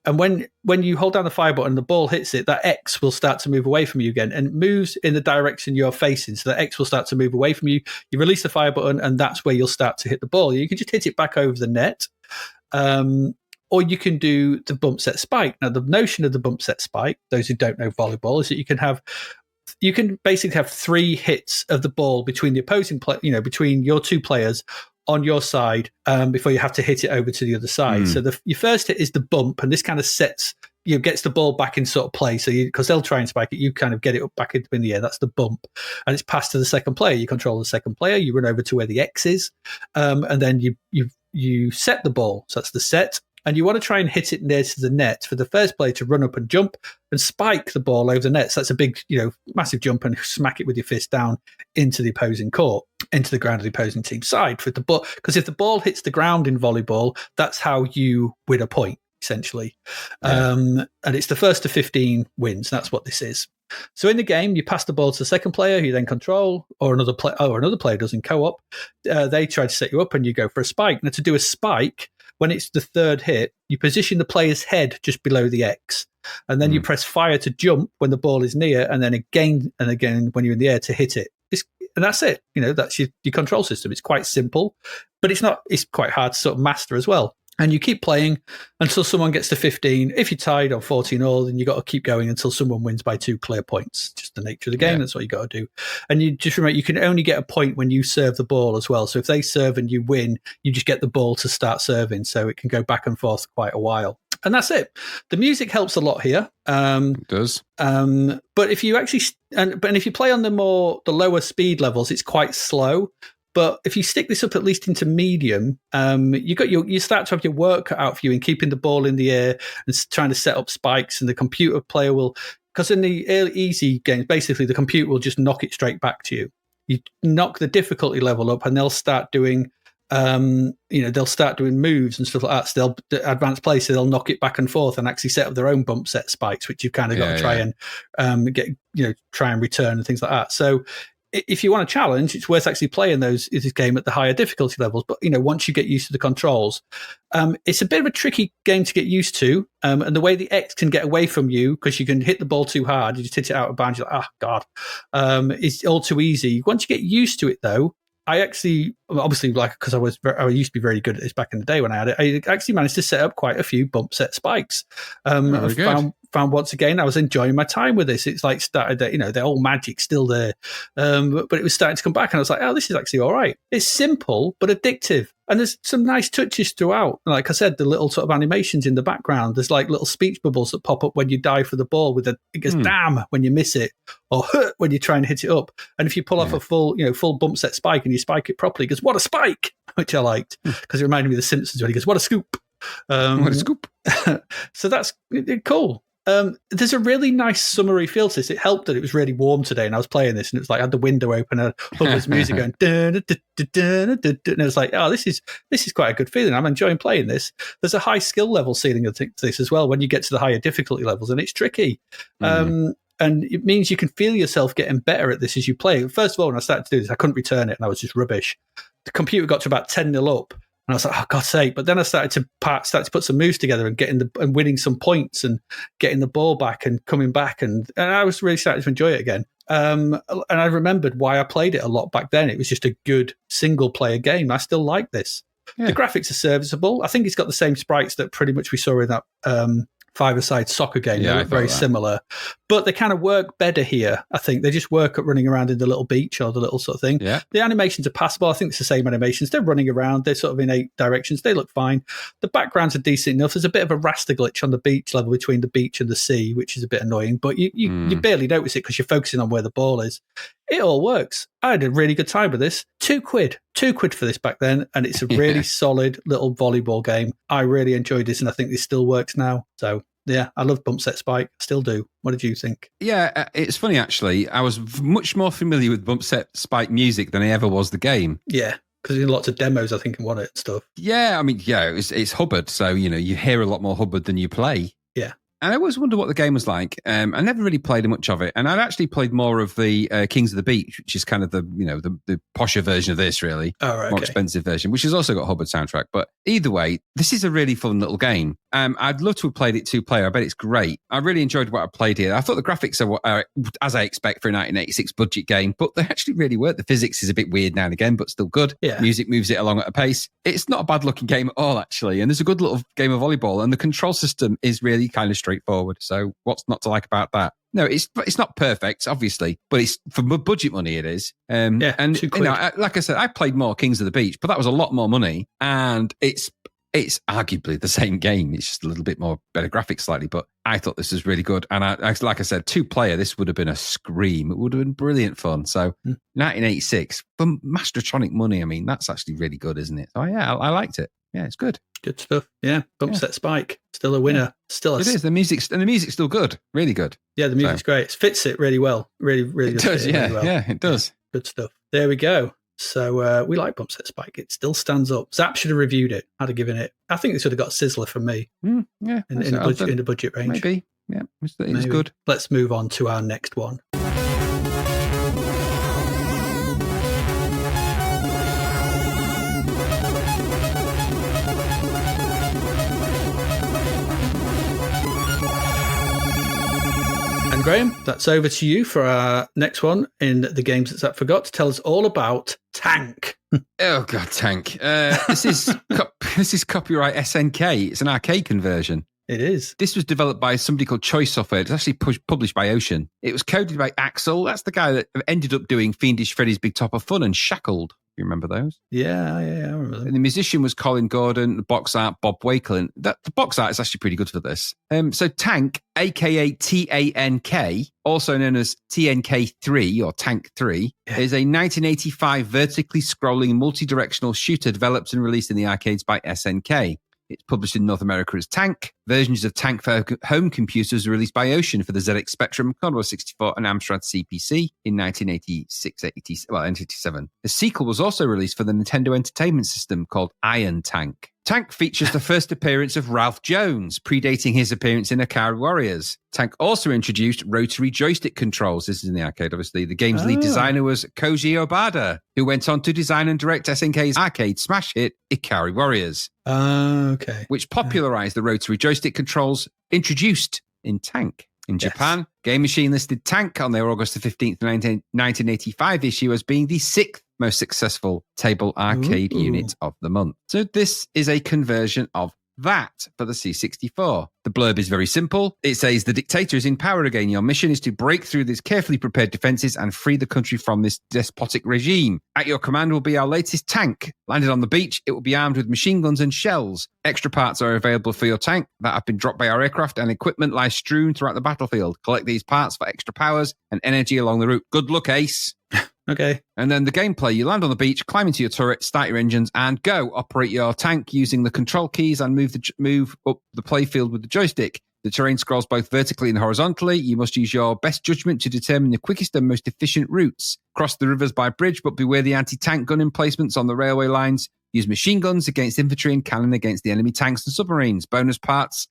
and when you hold down the fire button, the ball hits it, that X will start to move away from you again and moves in the direction you're facing. So that X will start to move away from you. You release the fire button, and that's where you'll start to hit the ball. You can just hit it back over the net, or you can do the bump set spike. Now, the notion of the bump set spike, those who don't know volleyball, is that you can basically have 3 hits of the ball between the opposing between your 2 players on your side before you have to hit it over to the other side. So your first hit is the bump, and this kind of gets the ball back in sort of play. So because they'll try and spike it, you kind of get it up back in the air. That's the bump, and it's passed to the second player. You control the second player. You run over to where the X is, and then you set the ball. So that's the set. And you want to try and hit it near to the net for the first player to run up and jump and spike the ball over the net. So that's a big, massive jump, and smack it with your fist down into the opposing court, into the ground of the opposing team's side. Because if the ball hits the ground in volleyball, that's how you win a point, essentially. And it's the first to 15 wins. That's what this is. So in the game, you pass the ball to the second player, who you then control, or another player does in co-op. They try to set you up, and you go for a spike. Now, to do a spike, when it's the third hit, you position the player's head just below the X. And then you press fire to jump when the ball is near, and then again and again when you're in the air to hit it. And that's it. That's your control system. It's quite simple, but it's quite hard to sort of master as well. And you keep playing until someone gets to 15. If you're tied on 14 all, then you got to keep going until someone wins by 2 clear points. Just the nature of the game. Yeah. That's what you got to do. And you just remember, you can only get a point when you serve the ball as well. So if they serve and you win, you just get the ball to start serving. So it can go back and forth quite a while. And that's it. The music helps a lot here. It does. But if you actually, if you play on the lower speed levels, it's quite slow. But if you stick this up at least into medium, you start to have your work cut out for you in keeping the ball in the air and trying to set up spikes. And the computer player will because in the early easy games, basically the computer will just knock it straight back to you. You knock the difficulty level up, and they'll start doing, they'll start doing moves and stuff like that. So the advanced play, so they'll knock it back and forth and actually set up their own bump set spikes, which you've kind of got to try and try and return and things like that. So if you want a challenge, it's worth actually playing this game at the higher difficulty levels. But, once you get used to the controls, it's a bit of a tricky game to get used to. And the way the X can get away from you, because you can hit the ball too hard, you just hit it out of bounds, you're like, oh, God. It's all too easy. Once you get used to it, though, I actually, obviously, because I used to be very good at this back in the day when I had it, I actually managed to set up quite a few bump set spikes. Found once again, I was enjoying my time with this. It's like started, the old magic's still there. But it was starting to come back, and I was like, oh, this is actually all right. It's simple, but addictive. And there's some nice touches throughout. Like I said, the little sort of animations in the background. There's like little speech bubbles that pop up when you dive for the ball it goes damn when you miss it, or hurt when you try and hit it up. And if you pull off a full bump set spike and you spike it properly, it goes, what a spike, which I liked because it reminded me of The Simpsons when he goes, what a scoop. What a scoop. So that's cool. There's a really nice summery feel to this. It helped that it was really warm today, and I was playing this, and it was like I had the window open and Hoover's music going, and it was like, oh, this is quite a good feeling. I'm enjoying playing this. There's a high skill level ceiling to this as well when you get to the higher difficulty levels, and it's tricky. And it means you can feel yourself getting better at this as you play. First of all, when I started to do this, I couldn't return it, and I was just rubbish. The computer got to about 10-0 up. And I was like, oh, God's sake. But then I started to put some moves together and winning some points and getting the ball back and coming back. And I was really starting to enjoy it again. And I remembered why I played it a lot back then. It was just a good single player game. I still like this. Yeah. The graphics are serviceable. I think it's got the same sprites that pretty much we saw in that five-a-side soccer game. Yeah, they look very similar, but they kind of work better here. I think they just work at running around in the little beach or the little sort of thing. Yeah. The animations are passable. I think it's the same animations. They're running around. They're sort of in 8 directions. They look fine. The backgrounds are decent enough. There's a bit of a raster glitch on the beach level between the beach and the sea, which is a bit annoying, but you barely notice it because you're focusing on where the ball is. It all works. I had a really good time with this. £2 for this back then, and it's a really solid little volleyball game. I really enjoyed this, and I think this still works now. So yeah, I love Bump Set Spike. Still do. What did you think? Yeah, it's funny actually. I was much more familiar with Bump Set Spike music than I ever was the game. Yeah, because there's lots of demos, I think, and what it stuff. Yeah, I mean, it's Hubbard, so you hear a lot more Hubbard than you play. Yeah. And I always wonder what the game was like. I never really played much of it, and I'd actually played more of the Kings of the Beach, which is kind of the posher version of this, really. Oh, right, more expensive version, which has also got Hubbard soundtrack. But either way, this is a really fun little game. I'd love to have played it 2-player. I bet it's great. I really enjoyed what I played here. I thought the graphics are as I expect for a 1986 budget game, but they actually really work. The physics is a bit weird now and again, but still good. Yeah. Music moves it along at a pace. It's not a bad looking game at all, actually. And there's a good little game of volleyball, and the control system is really kind of straightforward. So what's not to like about that? No, it's not perfect, obviously, but it's for budget money. It is. And like I said, I played more Kings of the Beach, but that was a lot more money, and it's arguably the same game. It's just a little bit more better graphics, slightly. But I thought this was really good, and like I said, 2-player, this would have been a scream. It would have been brilliant fun. So 1986 for Mastertronic money. I mean, that's actually really good, isn't it? So yeah, I liked it. Yeah, it's good. Good stuff. Yeah, Bump Set Spike, still a winner. Yeah. It is. The music's still good. Really good. Yeah, the music's great. It fits it really well. Really, really it does. Yeah, really well. Yeah, it does. Yeah, good stuff. There we go. So we like Bump Set Spike. It still stands up. Zap should have reviewed it. I'd have given it. I think this would have got a sizzler from me. Yeah, in the budget range. Maybe. Yeah, it's good. Let's move on to our next one. And Graham, that's over to you for our next one in the games that Zap forgot to tell us all about Tank. Oh God, Tank! This is copyright SNK. It's an arcade conversion. It is. This was developed by somebody called Choice Software. It's actually published by Ocean. It was coded by Axel. That's the guy that ended up doing Fiendish Freddy's Big Top of Fun and Shackled. You remember those? Yeah, I remember them. And the musician was Colin Gordon, the box art, Bob Wakelin. The box art is actually pretty good for this. So Tank, a.k.a. TANK, also known as TNK3 or Tank 3, is a 1985 vertically scrolling multi-directional shooter developed and released in the arcades by SNK. It's published in North America as Tank. Versions of Tank for home computers were released by Ocean for the ZX Spectrum, Commodore 64, and Amstrad CPC in 1987. The sequel was also released for the Nintendo Entertainment System called Iron Tank. Tank features the first appearance of Ralph Jones, predating his appearance in Akari Warriors. Tank also introduced rotary joystick controls. This is in the arcade, obviously. The game's lead designer was Koji Obada, who went on to design and direct SNK's arcade smash hit Ikari Warriors. Okay. Which popularized the rotary joystick controls introduced in Tank. In Japan, Game Machine listed Tank on their August the 15th, 1985 issue as being the 6th most successful table arcade unit of the month. So this is a conversion of that for the C64. The blurb is very simple. It says the dictator is in power again. Your mission is to break through these carefully prepared defenses and free the country from this despotic regime. At your command will be our latest tank. Landed on the beach, it will be armed with machine guns and shells. Extra parts are available for your tank that have been dropped by our aircraft, and equipment lies strewn throughout the battlefield. Collect these parts for extra powers and energy along the route. Good luck, Ace. Okay. And then the gameplay, you land on the beach, climb into your turret, start your engines, and go. Operate your tank using the control keys and move up the playfield with the joystick. The terrain scrolls both vertically and horizontally. You must use your best judgment to determine the quickest and most efficient routes. Cross the rivers by bridge, but beware the anti-tank gun emplacements on the railway lines. Use machine guns against infantry and cannon against the enemy tanks and submarines. Bonus parts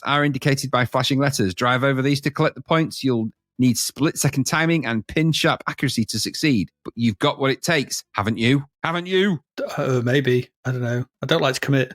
are indicated by flashing letters. Drive over these to collect the points. You'll need split-second timing and pin-sharp accuracy to succeed. But you've got what it takes, haven't you? Maybe. I don't know. I don't like to commit.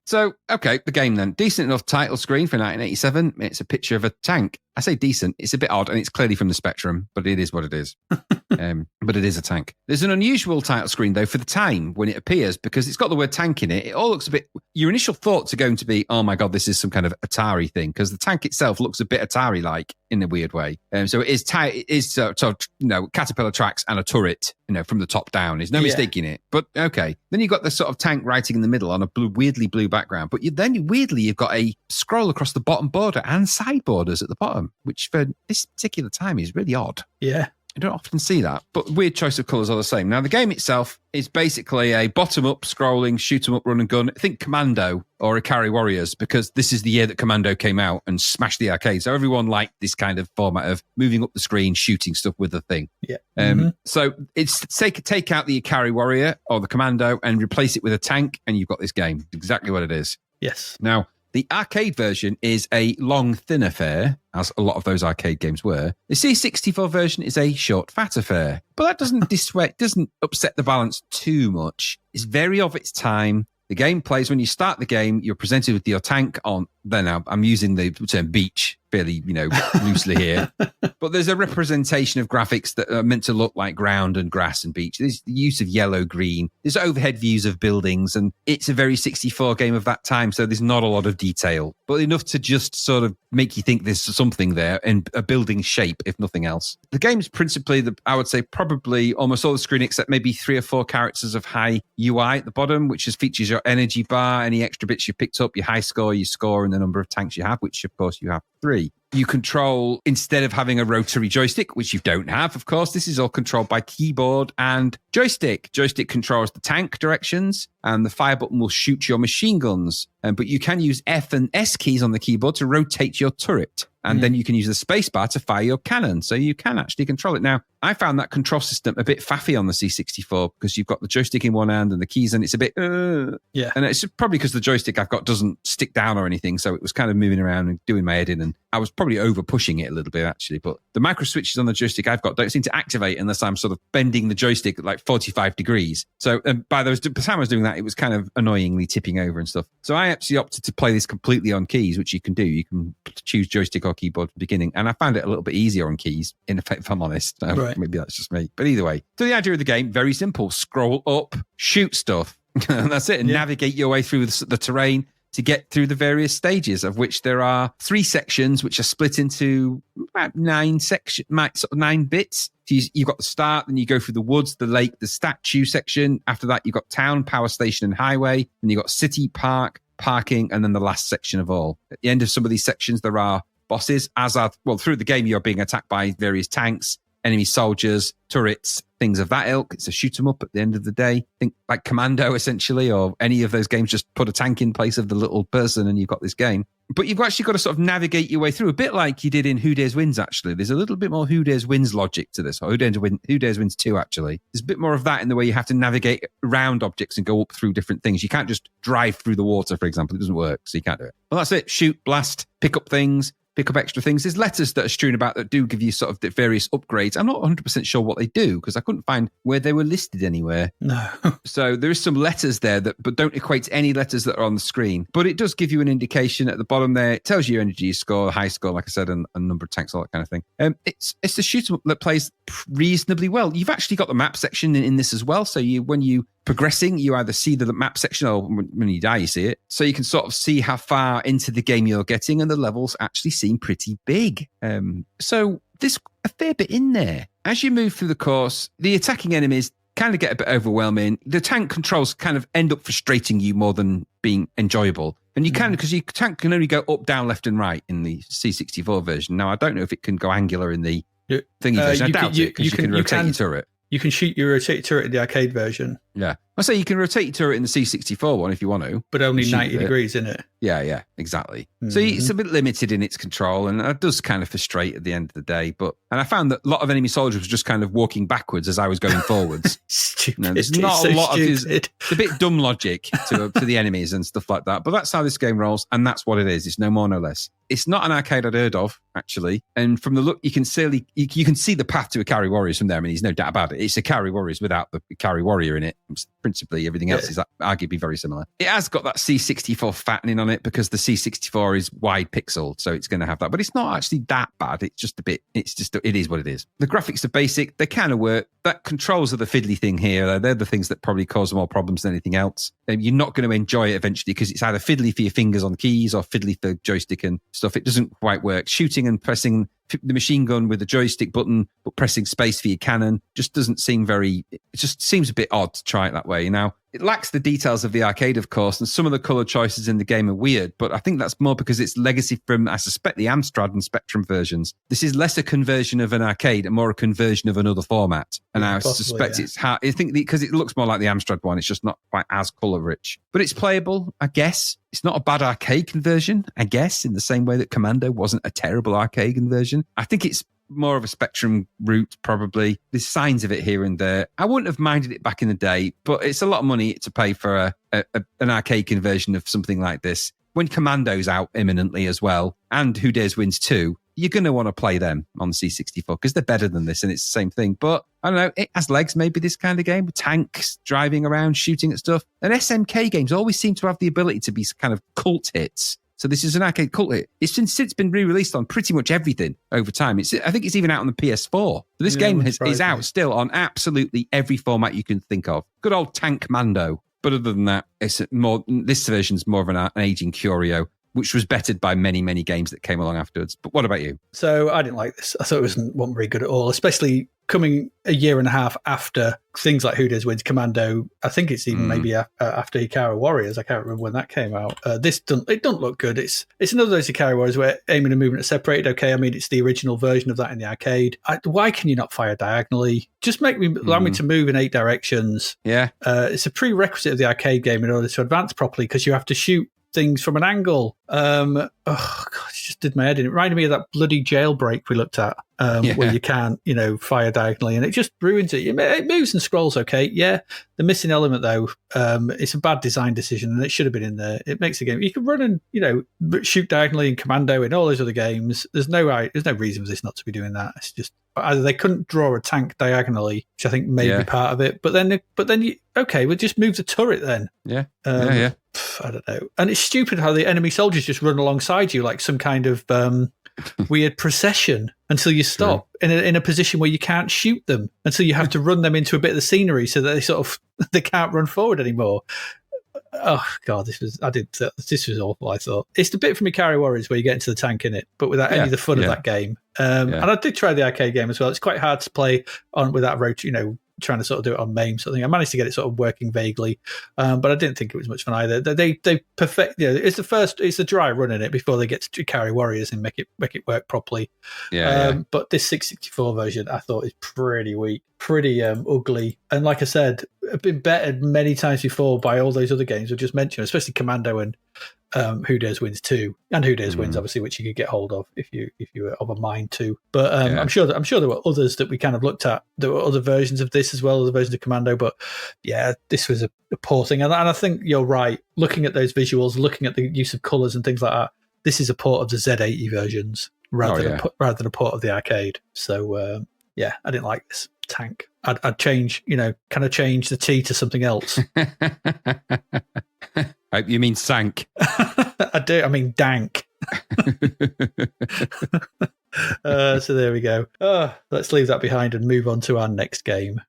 So, okay, the game then. Decent enough title screen for 1987. It's a picture of a tank. I say decent. It's a bit odd, and it's clearly from the Spectrum, but it is what it is. But it is a tank. There's an unusual title screen, though, for the time when it appears, because it's got the word tank in it. It all looks a bit... Your initial thoughts are going to be, oh my God, this is some kind of Atari thing, because the tank itself looks a bit Atari-like in a weird way. So it is caterpillar tracks and a turret, from the top down. There's no mistaking it. But okay. Then you've got the sort of tank writing in the middle on a weirdly blue background. But you've got a scroll across the bottom border and side borders at the bottom, which for this particular time is really odd. Yeah. I don't often see that, but weird choice of colours are the same. Now, the game itself is basically a bottom-up scrolling, shoot-'em-up, run and gun. I think Commando or Ikari Warriors, because this is the year that Commando came out and smashed the arcade. So everyone liked this kind of format of moving up the screen, shooting stuff with the thing. Yeah. So it's take out the Ikari Warrior or the Commando and replace it with a tank, and you've got this game. Exactly what it is. Yes. Now, the arcade version is a long, thin affair, as a lot of those arcade games were. The C64 version is a short, fat affair, but that doesn't upset the balance too much. It's very of its time. The game plays when you start the game, you're presented with your tank on, then I'm using the term beach fairly, loosely here. But there's a representation of graphics that are meant to look like ground and grass and beach. There's the use of yellow, green. There's overhead views of buildings, and it's a very 64 game of that time, so there's not a lot of detail, but enough to just sort of make you think there's something there in a building shape, if nothing else. The game's principally, I would say, probably almost all the screen except maybe 3 or 4 characters of high UI at the bottom, which features your energy bar, any extra bits you picked up, your high score, your score, and the number of tanks you have, which of course you have 3. You control, instead of having a rotary joystick, which you don't have, of course, this is all controlled by keyboard and joystick. Joystick controls the tank directions, and the fire button will shoot your machine guns. But you can use F and S keys on the keyboard to rotate your turret. And then you can use the space bar to fire your cannon. So you can actually control it. Now, I found that control system a bit faffy on the C64 because you've got the joystick in one hand and the keys, and it's a bit... Yeah. And it's probably because the joystick I've got doesn't stick down or anything, so it was kind of moving around and doing my head in, and I was probably over pushing it a little bit, actually. But the micro switches on the joystick I've got don't seem to activate unless I'm sort of bending the joystick at like 45 degrees. So by the time I was doing that, it was kind of annoyingly tipping over and stuff. So I actually opted to play this completely on keys, which you can do. You can choose joystick or keyboard from the beginning, and I found it a little bit easier on keys, if I'm honest. Right. Maybe that's just me. But either way, so the idea of the game, very simple. Scroll up, shoot stuff, and that's it, and navigate your way through the terrain to get through the various stages, of which there are 3 sections, which are split into about 9 bits. So you've got the start, then you go through the woods, the lake, the statue section. After that, you've got town, power station, and highway. Then you've got city, park, parking, and then the last section of all. At the end of some of these sections, there are bosses. Through the game, you're being attacked by various tanks. enemy soldiers, turrets, things of that ilk. It's a shoot 'em up at the end of the day. Think like Commando, essentially, or any of those games. Just put a tank in place of the little person and you've got this game. But you've actually got to sort of navigate your way through, a bit like you did in Who Dares Wins, actually. There's a little bit more Who Dares Wins logic to this, or Who Dares Wins 2, actually. There's a bit more of that in the way you have to navigate around objects and go up through different things. You can't just drive through the water, for example. It doesn't work, so you can't do it. Well, that's it. Shoot, blast, pick up things, pick up extra things. There's letters that are strewn about that do give you sort of the various upgrades. I'm not 100% sure what they do because I couldn't find where they were listed anywhere. No. So there is some letters there but don't equate to any letters that are on the screen. But it does give you an indication at the bottom there. It tells you your energy score, high score, like I said, and number of tanks, all that kind of thing. It's the shoot 'em up that plays reasonably well. You've actually got the map section in this as well. So when you progressing, you either see the map section or when you die, you see it. So you can sort of see how far into the game you're getting, and the levels actually seem pretty big. So there's a fair bit in there. As you move through the course, the attacking enemies kind of get a bit overwhelming. The tank controls kind of end up frustrating you more than being enjoyable. And you can, because your tank can only go up, down, left and right in the C64 version. Now, I don't know if it can go angular in the thingy version. I doubt it, because you can rotate your turret. You can shoot your rotated turret in the arcade version. Yeah. I say you can rotate your turret in the C64 one if you want to. But only 90 degrees, isn't it? Yeah, exactly. So it's a bit limited in its control, and it does kind of frustrate at the end of the day. And I found that a lot of enemy soldiers were just kind of walking backwards as I was going forwards. Stupid. There's not a lot of this. It's a bit dumb logic to the enemies and stuff like that. But that's how this game rolls, and that's what it is. It's no more, no less. It's not an arcade I'd heard of, actually. And from the look, you can see the path to a Carry Warriors from there. I mean, there's no doubt about it. It's a Carry Warriors without the Carry Warrior in it. Principally, everything else is arguably very similar. It has got that C64 fattening on it because the C64 is wide pixel, so it's going to have that. But it's not actually that bad. It's just a bit. It is what it is. The graphics are basic. They kind of work. That controls are the fiddly thing here. They're the things that probably cause more problems than anything else. You're not going to enjoy it eventually because it's either fiddly for your fingers on the keys or fiddly for joystick and stuff. It doesn't quite work. Shooting and pressing the machine gun with the joystick button, but pressing space for your cannon just doesn't seem it just seems a bit odd to try it that way. Now, it lacks the details of the arcade, of course, and some of the color choices in the game are weird, but I think that's more because it's legacy from, I suspect, the Amstrad and Spectrum versions. This is less a conversion of an arcade and more a conversion of another format. And I suspect it's how, I think because it looks more like the Amstrad one, it's just not quite as color rich. But it's playable, I guess. It's not a bad arcade conversion, I guess, in the same way that Commando wasn't a terrible arcade conversion. I think it's more of a Spectrum route, probably. There's signs of it here and there. I wouldn't have minded it back in the day, but it's a lot of money to pay for an arcade conversion of something like this. When Commando's out imminently as well, and Who Dares Wins 2, you're going to want to play them on the C64 because they're better than this and it's the same thing. But I don't know, it has legs, maybe, this kind of game, with tanks driving around, shooting at stuff. And SMK games always seem to have the ability to be kind of cult hits. So this is an arcade cult hit. It's since been re-released on pretty much everything over time. I think it's even out on the PS4. So this game is out still on absolutely every format you can think of. Good old Tank Mando. But other than that, this version's more of an aging curio, which was bettered by many, many games that came along afterwards. But what about you? So I didn't like this. I thought it wasn't very good at all, especially coming a year and a half after things like Who Dares Wins, Commando. I think it's even maybe after Ikara Warriors. I can't remember when that came out. It doesn't look good. It's another of those Ikara Warriors where aiming and movement are separated. Okay, I mean, it's the original version of that in the arcade. Why can you not fire diagonally? Just allow me to move in 8 directions. Yeah. It's a prerequisite of the arcade game in order to advance properly because you have to shoot things from an angle. Oh god, it just did my head in. It reminded me of that bloody Jailbreak we looked at, where you can't, fire diagonally, and it just ruins it. It moves and scrolls okay. Yeah, the missing element though, it's a bad design decision, and it should have been in there. It makes the game. You can run and shoot diagonally in Commando in all those other games. There's no reason for this not to be doing that. It's just either they couldn't draw a tank diagonally, which I think may be part of it. But then we'll just move the turret then. Yeah. I don't know. And it's stupid how the enemy soldiers just run alongside you like some kind of weird procession until you stop in a position where you can't shoot them, until you have to run them into a bit of the scenery so that they can't run forward anymore. Oh god, this was awful. I thought it's the bit from Ikari Warriors where you get into the tank in it, but without any of the fun of that game. And I did try the arcade game as well. It's quite hard to play on without trying to sort of do it on MAME sort of thing. I managed to get it sort of working vaguely, but I didn't think it was much fun either. They perfect. It's the dry run in it before they get to carry warriors and make it work properly. But this 664 version I thought is pretty weak, pretty ugly, and like I said, been bettered many times before by all those other games we just mentioned, especially Commando and Who Dares Wins 2, and Who Dares Wins obviously, which you could get hold of if you were of a mind to. But I'm sure there were others that we kind of looked at. There were other versions of this as well, other versions of Commando. But yeah, this was a poor thing, and I think you're right. Looking at those visuals, looking at the use of colours and things like that, this is a port of the Z80 versions rather than a port of the arcade. So yeah, I didn't like this tank. I'd change, kind of change the T to something else. You mean sank? I do. I mean dank. So there we go. Let's leave that behind and move on to our next game.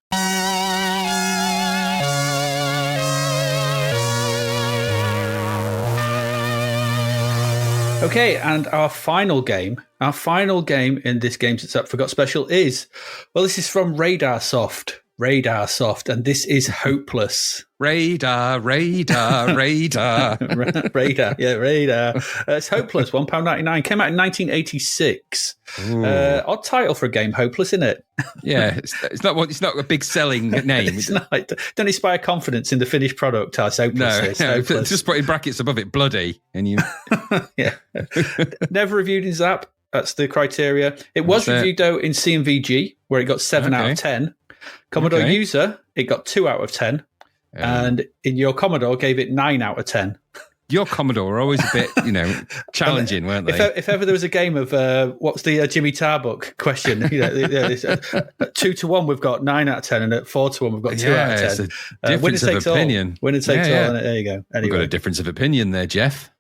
Okay, and our final game in this Games That's Up Forgot special is, this is from Radar Soft, and this is Hopeless. Radar. Radar. It's Hopeless, £1.99. Came out in 1986. Odd title for a game, Hopeless, isn't it? Yeah, it's not a big selling name. It's not. Don't inspire confidence in the finished product. It's Hopeless. No, Hopeless. Just put in brackets above it, bloody, and you. Yeah. Never reviewed in Zzap. That's the criteria. It was reviewed though in CMVG, where it got 7 out of 10. Commodore User, it got 2 out of 10. And in your Commodore, gave it 9 out of 10. Your Commodore were always a bit, challenging, weren't they? If ever there was a game of what's the Jimmy Tarbuck question, 2 to 1, we've got 9 out of 10, and at 4 to 1, we've got 2 out of 10. It's a difference of opinion. Winner takes all, and there you go. Anyway. We've got a difference of opinion there, Jeff.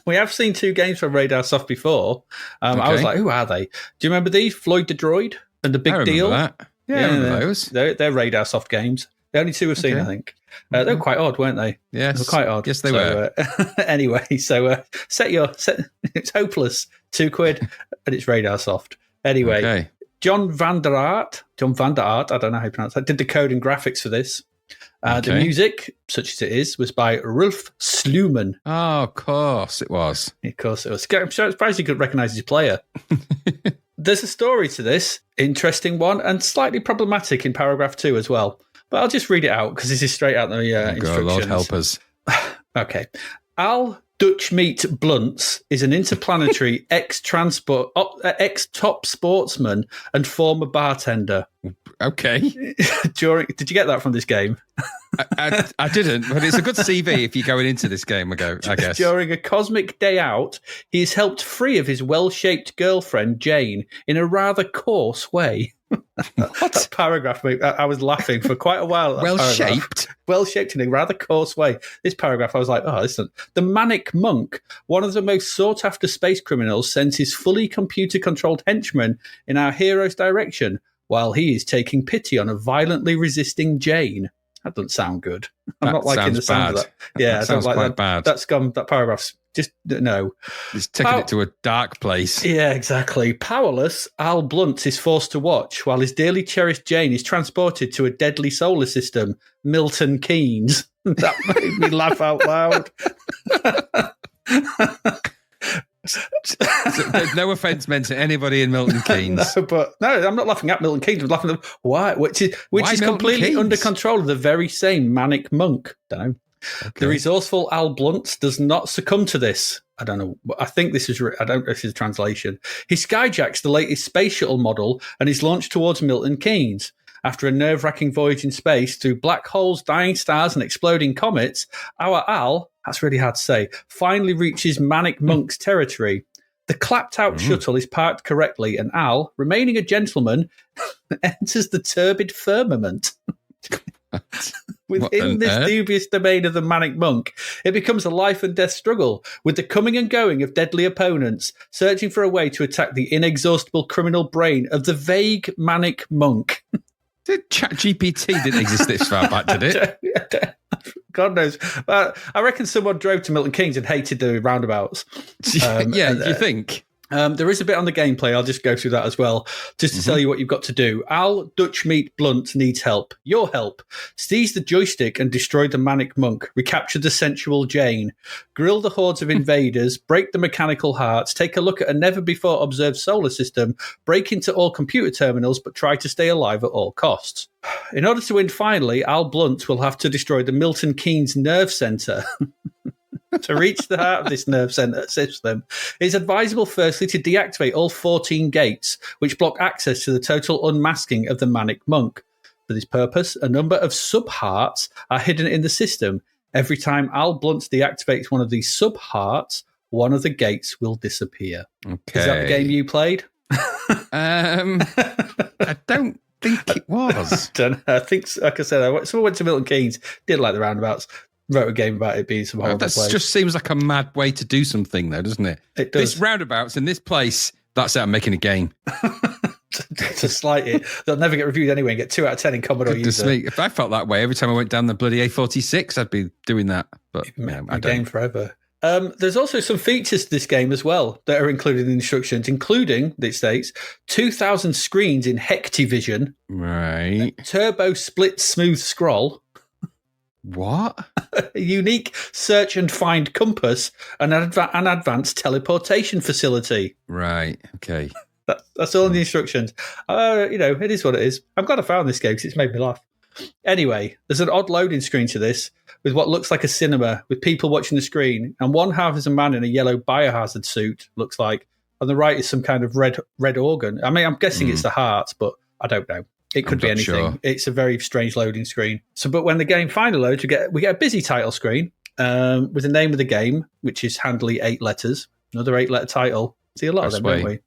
We have seen 2 games from Radar Soft before. I was like, who are they? Do you remember these? Floyd the Droid and The Big Deal? That. Yeah, I remember those. They're Radar Soft games. The only 2 we've seen, I think. They were quite odd, weren't they? Yes. They were quite odd. Yes, they were. Anyway, so it's Hopeless, £2, and it's Radar Soft. Anyway, John van der Aert, I don't know how you pronounce that, did the code and graphics for this. The music, such as it is, was by Rolf Sluman. Oh, of course it was. Of course it was. I'm surprised you could recognise his player. There's a story to this, interesting one, and slightly problematic in paragraph 2 as well. But I'll just read it out because this is straight out the instructions. God, Lord help us. Okay. Al Dutch Meat Blunts is an interplanetary ex-top sportsman and former bartender. Okay. Did you get that from this game? I didn't, but it's a good CV if you're going into this game, I guess. During a cosmic day out, he is helped free of his well-shaped girlfriend, Jane, in a rather coarse way. That paragraph, I was laughing for quite a while. Well-shaped in a rather coarse way. This paragraph, I was like, listen. The Manic Monk, one of the most sought-after space criminals, sends his fully computer-controlled henchman in our hero's direction while he is taking pity on a violently resisting Jane. That doesn't sound good. I'm not liking the sound of that. Yeah, that sounds quite bad. That paragraph's just no. It's taking it to a dark place. Yeah, exactly. Powerless, Al Blunt is forced to watch while his dearly cherished Jane is transported to a deadly solar system, Milton Keynes. That made me laugh out loud. There's no offence meant to anybody in Milton Keynes. No, I'm not laughing at Milton Keynes. I'm laughing at why, which is completely under control of the very same Manic Monk. Don't know. Okay. The resourceful Al Blunt does not succumb to this. I don't know. I think this is. I don't know if this is a translation. He skyjacks the latest space shuttle model and is launched towards Milton Keynes. After a nerve-wracking voyage in space through black holes, dying stars, and exploding comets, our Al, that's really hard to say, finally reaches Manic Monk's territory. The clapped-out shuttle is parked correctly, and Al, remaining a gentleman, enters the turbid firmament. Within this dubious domain of the Manic Monk, it becomes a life-and-death struggle, with the coming and going of deadly opponents, searching for a way to attack the inexhaustible criminal brain of the vague Manic Monk. ChatGPT didn't exist this far back, did it? God knows. I reckon someone drove to Milton Keynes and hated the roundabouts. You think? There is a bit on the gameplay. I'll just go through that as well, just to tell you what you've got to do. Al Dutch Meat Blunt needs help. Your help. Seize the joystick and destroy the manic monk. Recapture the sensual Jane. Grill the hordes of invaders. Break the mechanical hearts. Take a look at a never-before-observed solar system. Break into all computer terminals, but try to stay alive at all costs. In order to win finally, Al Blunt will have to destroy the Milton Keynes Nerve Centre. To reach the heart of this nerve center system, it's advisable firstly to deactivate all 14 gates, which block access to the total unmasking of the manic monk. For this purpose, a number of sub-hearts are hidden in the system. Every time Al Blunt deactivates one of these sub-hearts, one of the gates will disappear. Okay. Is that the game you played? I don't think it was. I think, like I said, someone went to Milton Keynes, did like the roundabouts, wrote a game about it being some horrible That place. just seems like a mad way to do something, though, doesn't it? It does. This roundabouts in this place, that's it, I'm making a game. To slight it. They'll never get reviewed anyway and get 2 out of 10 in Commodore Goodness user. me. If I felt that way every time I went down the bloody A46, I'd be doing that. But I game don't. forever. There's also some features to this game as well that are included in the instructions, including, it states, 2,000 screens in Hectivision, Right. turbo split smooth scroll, What? a unique search and find compass, and an advanced teleportation facility. Right. Okay. That's all in the instructions. It is what it is. I'm glad I found this game because it's made me laugh. Anyway, there's an odd loading screen to this with what looks like a cinema with people watching the screen, and one half is a man in a yellow biohazard suit, looks like. On the right is some kind of red organ. I mean, I'm guessing it's the heart, but I don't know. It could be anything. Sure. It's a very strange loading screen. But when the game finally loads, we get a busy title screen with the name of the game, which is handily 8 letters. Another 8-letter title. See a lot of them, don't we?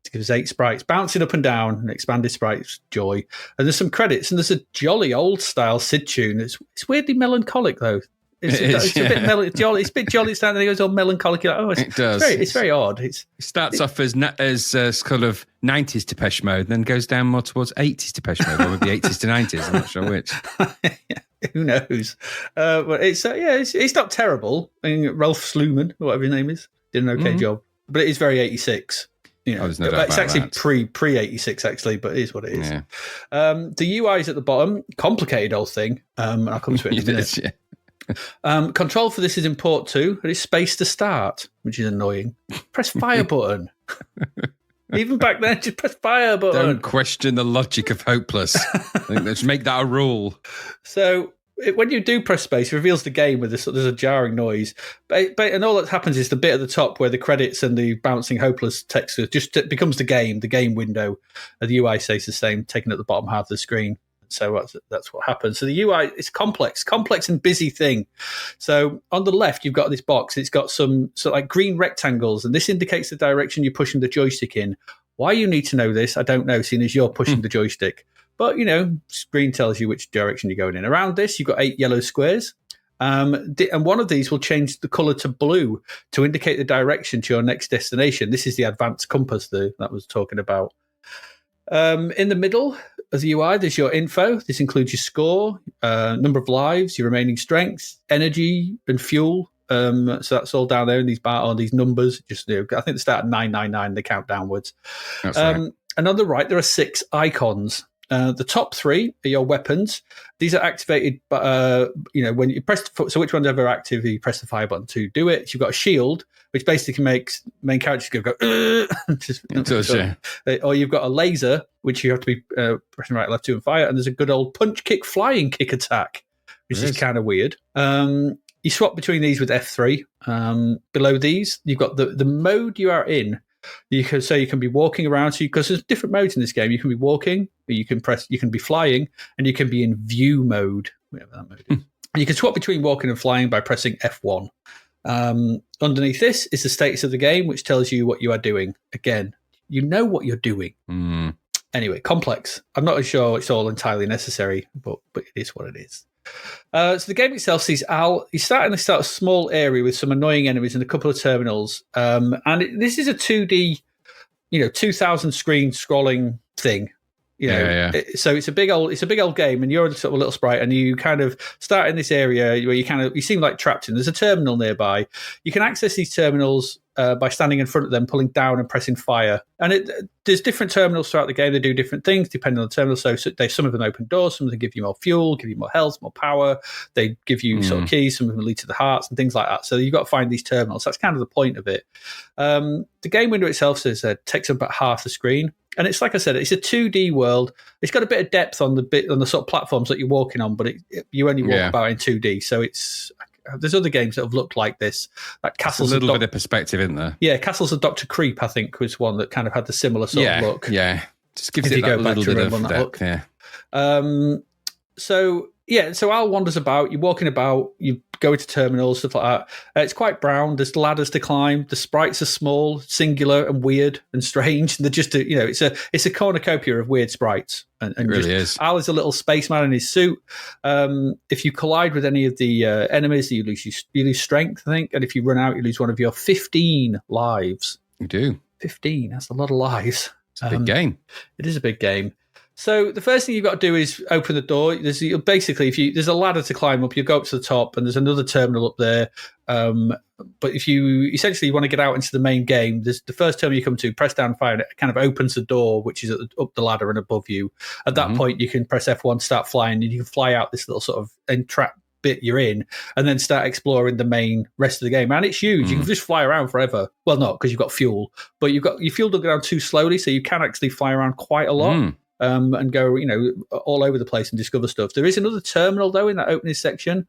To give us 8 sprites bouncing up and down, and expanded sprites, joy. And there's some credits, and there's a jolly old style Sid tune. It's weirdly melancholic though. It's a bit jolly. It's a bit jolly. It's and it goes all melancholic. You're like, it does. It's very odd. It starts off as kind of 90s Depeche Mode, then goes down more towards 80s Depeche Mode, or maybe 80s to 90s. I'm not sure which. Who knows? But it's not terrible. I mean, Ralph Sluman, whatever his name is, did an okay job. But it is very 86. There's no doubt it's about actually that. pre 86 actually, but it is what it is. Yeah. The UI is at the bottom, complicated old thing. And I'll come to it in a minute. Yeah. Control for this is in port 2, and it's space to start, which is annoying. Press fire button. Even back then, just press fire button. Don't question the logic of Hopeless. I think let's make that a rule. So when you do press space, it reveals the game with there's a jarring noise. And all that happens is the bit at the top where the credits and the bouncing Hopeless text just becomes the game window. And the UI stays the same, taking up the bottom half of the screen. So that's what happens. So the UI is complex and busy thing. So on the left, you've got this box. It's got some like green rectangles, and this indicates the direction you're pushing the joystick in. Why you need to know this, I don't know, seeing as you're pushing the joystick. But, screen tells you which direction you're going in. Around this, you've got 8 yellow squares. And one of these will change the colour to blue to indicate the direction to your next destination. This is the advanced compass that I was talking about. In the middle of the UI, there's your info. This includes your score, number of lives, your remaining strength, energy, and fuel. So that's all down there in these numbers. Just I think they start at 999. They count downwards. That's right. And on the right, there are 6 icons. The top 3 are your weapons. These are activated, when you press. So which one's ever active? You press the fire button to do it. So you've got a shield, which basically makes main characters go. It does, yeah. Or you've got a laser, which you have to be pressing right, left, 2, and fire. And there's a good old punch, kick, flying kick attack, which is kind of weird. You swap between these with F3. Below these, you've got the mode you are in. You can be walking around, because there's different modes in this game. You can be walking, you can be flying, and you can be in view mode, whatever that mode is. You can swap between walking and flying by pressing F1. Underneath this is the status of the game, which tells you what you are doing. Again, you know what you're doing. Anyway, complex. I'm not sure it's all entirely necessary, but it is what it is. So the game itself sees Al. He's starting to start a small area with some annoying enemies and a couple of terminals. This is a 2D, 2,000 screen scrolling thing. So it's a big old game, and you're sort of a little sprite, and you kind of start in this area where you seem like trapped in. There's a terminal nearby. You can access these terminals by standing in front of them, pulling down and pressing fire. And there's different terminals throughout the game. They do different things depending on the terminal. So some of them open doors, some of them give you more fuel, give you more health, more power. They give you sort of keys, some of them lead to the hearts and things like that. So you've got to find these terminals. That's kind of the point of it. The game window itself says takes up about half the screen. And it's like I said, it's a 2D world. It's got a bit of depth on the sort of platforms that you're walking on, but you only walk about in 2D. So there's other games that have looked like this. Like Castles. There's a little bit of perspective, isn't there? Yeah, Castles of Dr. Creep, I think, was one that kind of had the similar sort of look. Yeah, just gives it that little bit of depth. Yeah. So Al wanders about. You're walking about. You go into terminals, stuff like that. It's quite brown. There's ladders to climb. The sprites are small, singular, and weird and strange. They're just it's a cornucopia of weird sprites. And it really is. Al is a little spaceman in his suit. If you collide with any of the enemies, you lose strength, I think. And if you run out, you lose one of your 15 lives. You do. 15. That's a lot of lives. It's a big game. It is a big game. So the first thing you've got to do is open the door. There's a ladder to climb up. You go up to the top, and there's another terminal up there. But if you essentially want to get out into the main game, there's the first terminal you come to, press down fire, and it kind of opens the door, which is up the ladder and above you. At that point, you can press F1, start flying, and you can fly out this little sort of entrap bit you're in, and then start exploring the main rest of the game. And it's huge. You can just fly around forever. Well, not because you've got fuel, but your fuel doesn't go down too slowly, so you can actually fly around quite a lot. And go, all over the place and discover stuff. There is another terminal though in that opening section,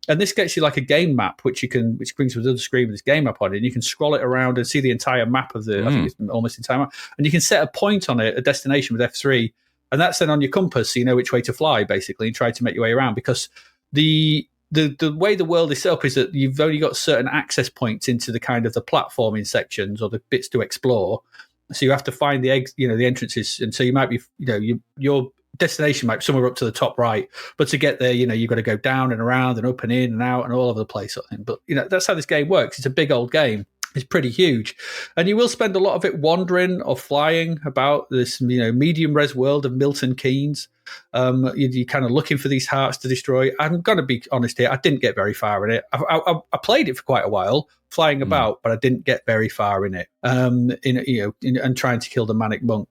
and this gets you like a game map, which brings you to the screen with this game map on it. And you can scroll it around and see the entire map of I think it's almost the entire map, and you can set a point on it, a destination with F3, and that's then on your compass, so you know which way to fly basically, and try to make your way around. Because the way the world is set up is that you've only got certain access points into the kind of the platforming sections or the bits to explore. So you have to find the entrances, and so you might be, your destination might be somewhere up to the top right, but to get there, you've got to go down and around and up and in and out and all over the place, sort of thing. But that's how this game works. It's a big old game. It's pretty huge, and you will spend a lot of it wandering or flying about this, medium res world of Milton Keynes. You're kind of looking for these hearts to destroy. I'm going to be honest here. I didn't get very far in it. I played it for quite a while, flying about, but I didn't get very far in it. And trying to kill the manic monk.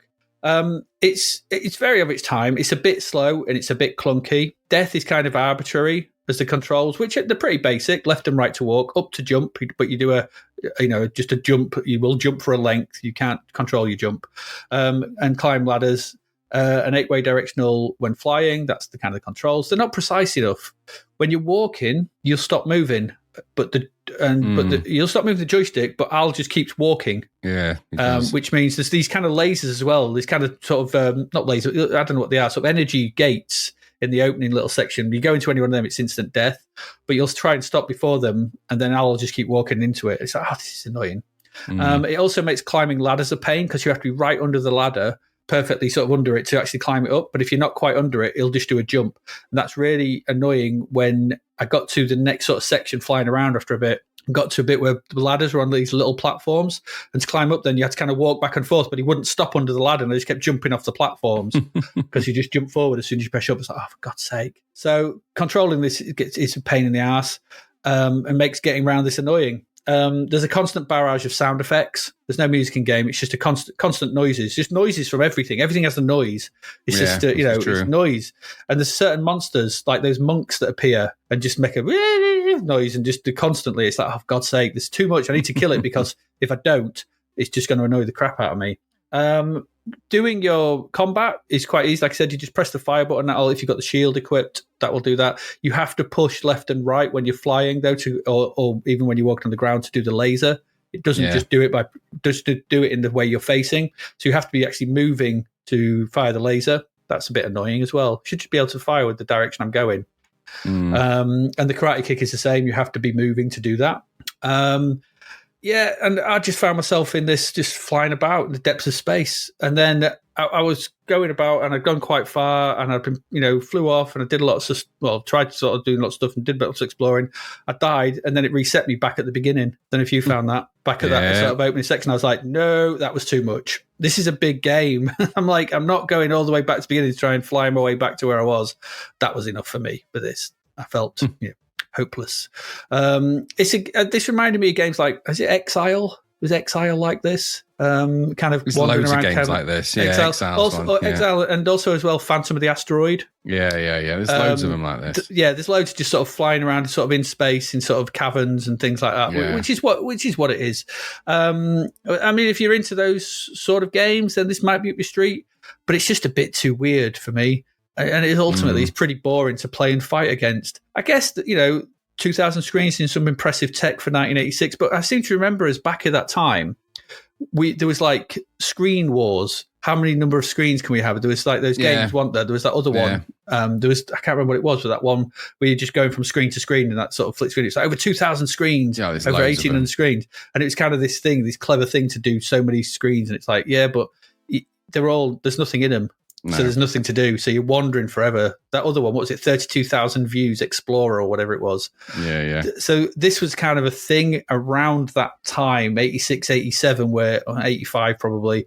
It's very of its time. It's a bit slow and it's a bit clunky. Death is kind of arbitrary as the controls, which they're pretty basic: left and right to walk, up to jump, but you do just a jump. You will jump for a length. You can't control your jump, and climb ladders. An 8-way directional when flying. That's the kind of controls. They're not precise enough. When you're walking, you'll stop moving, but you'll stop moving the joystick, but Al just keeps walking. Yeah, which means there's these kind of lasers as well. These kind of sort of not lasers. I don't know what they are. Sort of energy gates in the opening little section. You go into any one of them, it's instant death. But you'll try and stop before them, and then Al will just keep walking into it. It's like, this is annoying. It also makes climbing ladders a pain because you have to be right under the ladder, perfectly sort of under it to actually climb it up. But if you're not quite under it, it'll just do a jump. And that's really annoying. When I got to the next sort of section flying around after a bit, got to a bit where the ladders were on these little platforms, and to climb up then you had to kind of walk back and forth, but he wouldn't stop under the ladder and I just kept jumping off the platforms because you just jump forward as soon as you press up. It's like, for God's sake. So controlling this is a pain in the ass, and makes getting around this annoying. There's a constant barrage of sound effects. There's no music in game. It's just a constant noises, just noises from everything. Everything has a noise. It's just, it's noise. And there's certain monsters, like those monks that appear and just make a noise and just do constantly. It's like, for God's sake, there's too much. I need to kill it because if I don't, it's just going to annoy the crap out of me. Doing your combat is quite easy. Like I said, you just press the fire button. If you've got the shield equipped, that will do that. You have to push left and right when you're flying, though, or even when you're walking on the ground to do the laser. It doesn't just do it to do it in the way you're facing. So you have to be actually moving to fire the laser. That's a bit annoying as well. You should just be able to fire with the direction I'm going. And the karate kick is the same. You have to be moving to do that. And I just found myself in this, just flying about in the depths of space. And then I was going about, and I'd gone quite far, and I'd been, flew off, and I did a lot of tried to sort of do lots of stuff and did lots of exploring. I died, and then it reset me back at the beginning. Then if you found that back at that sort of opening section, I was like, no, that was too much. This is a big game. I'm like, I'm not going all the way back to the beginning to try and fly my way back to where I was. That was enough for me for this. I felt, hopeless. This reminded me of games like, is it Exile? Was Exile like this? Kind of There's wandering loads of around. games like this. Yeah, Exile's also, one. Yeah. Exile, and also as well, Phantom of the Asteroid. Yeah. There's loads of them like this. There's loads just sort of flying around, sort of in space, in sort of caverns and things like that, Yeah. which is what it is. I mean, if you're into those sort of games, then this might be up your street, but it's just a bit too weird for me, and it's pretty boring to play and fight against. I guess that 2,000 screens in some impressive tech for 1986, but I seem to remember as back at that time, there was like screen wars. How many number of screens can we have? There was like those games, weren't there? There was that other one. There was, I can't remember what it was, but that one where you're just going from screen to screen and that sort of flick screen. It's like over 2,000 screens, over 1,800 screens. And it was kind of this clever thing to do so many screens. And it's like, yeah, but there's nothing in them. No. So there's nothing to do. So you're wandering forever. That other one, what was it? 32,000 views, Explorer or whatever it was. Yeah. So this was kind of a thing around that time, 86, 87, or 85 probably,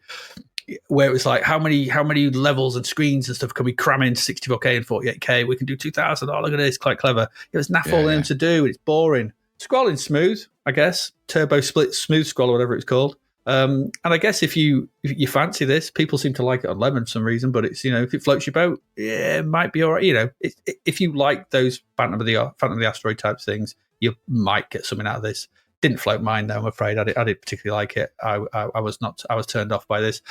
where it was like, how many levels and screens and stuff can we cram into 64K and 48K? We can do 2,000. Oh, look at this, quite clever. It was naff all in to do. It's boring. Scrolling smooth, I guess. Turbo split smooth scroll or whatever it's called. And I guess if you fancy this, people seem to like it on Lemon for some reason, but it's, if it floats your boat, it might be all right. If you like those Phantom of the Asteroid type things, you might get something out of this. Didn't float mine though, I'm afraid. I didn't particularly like it. I was turned off by this.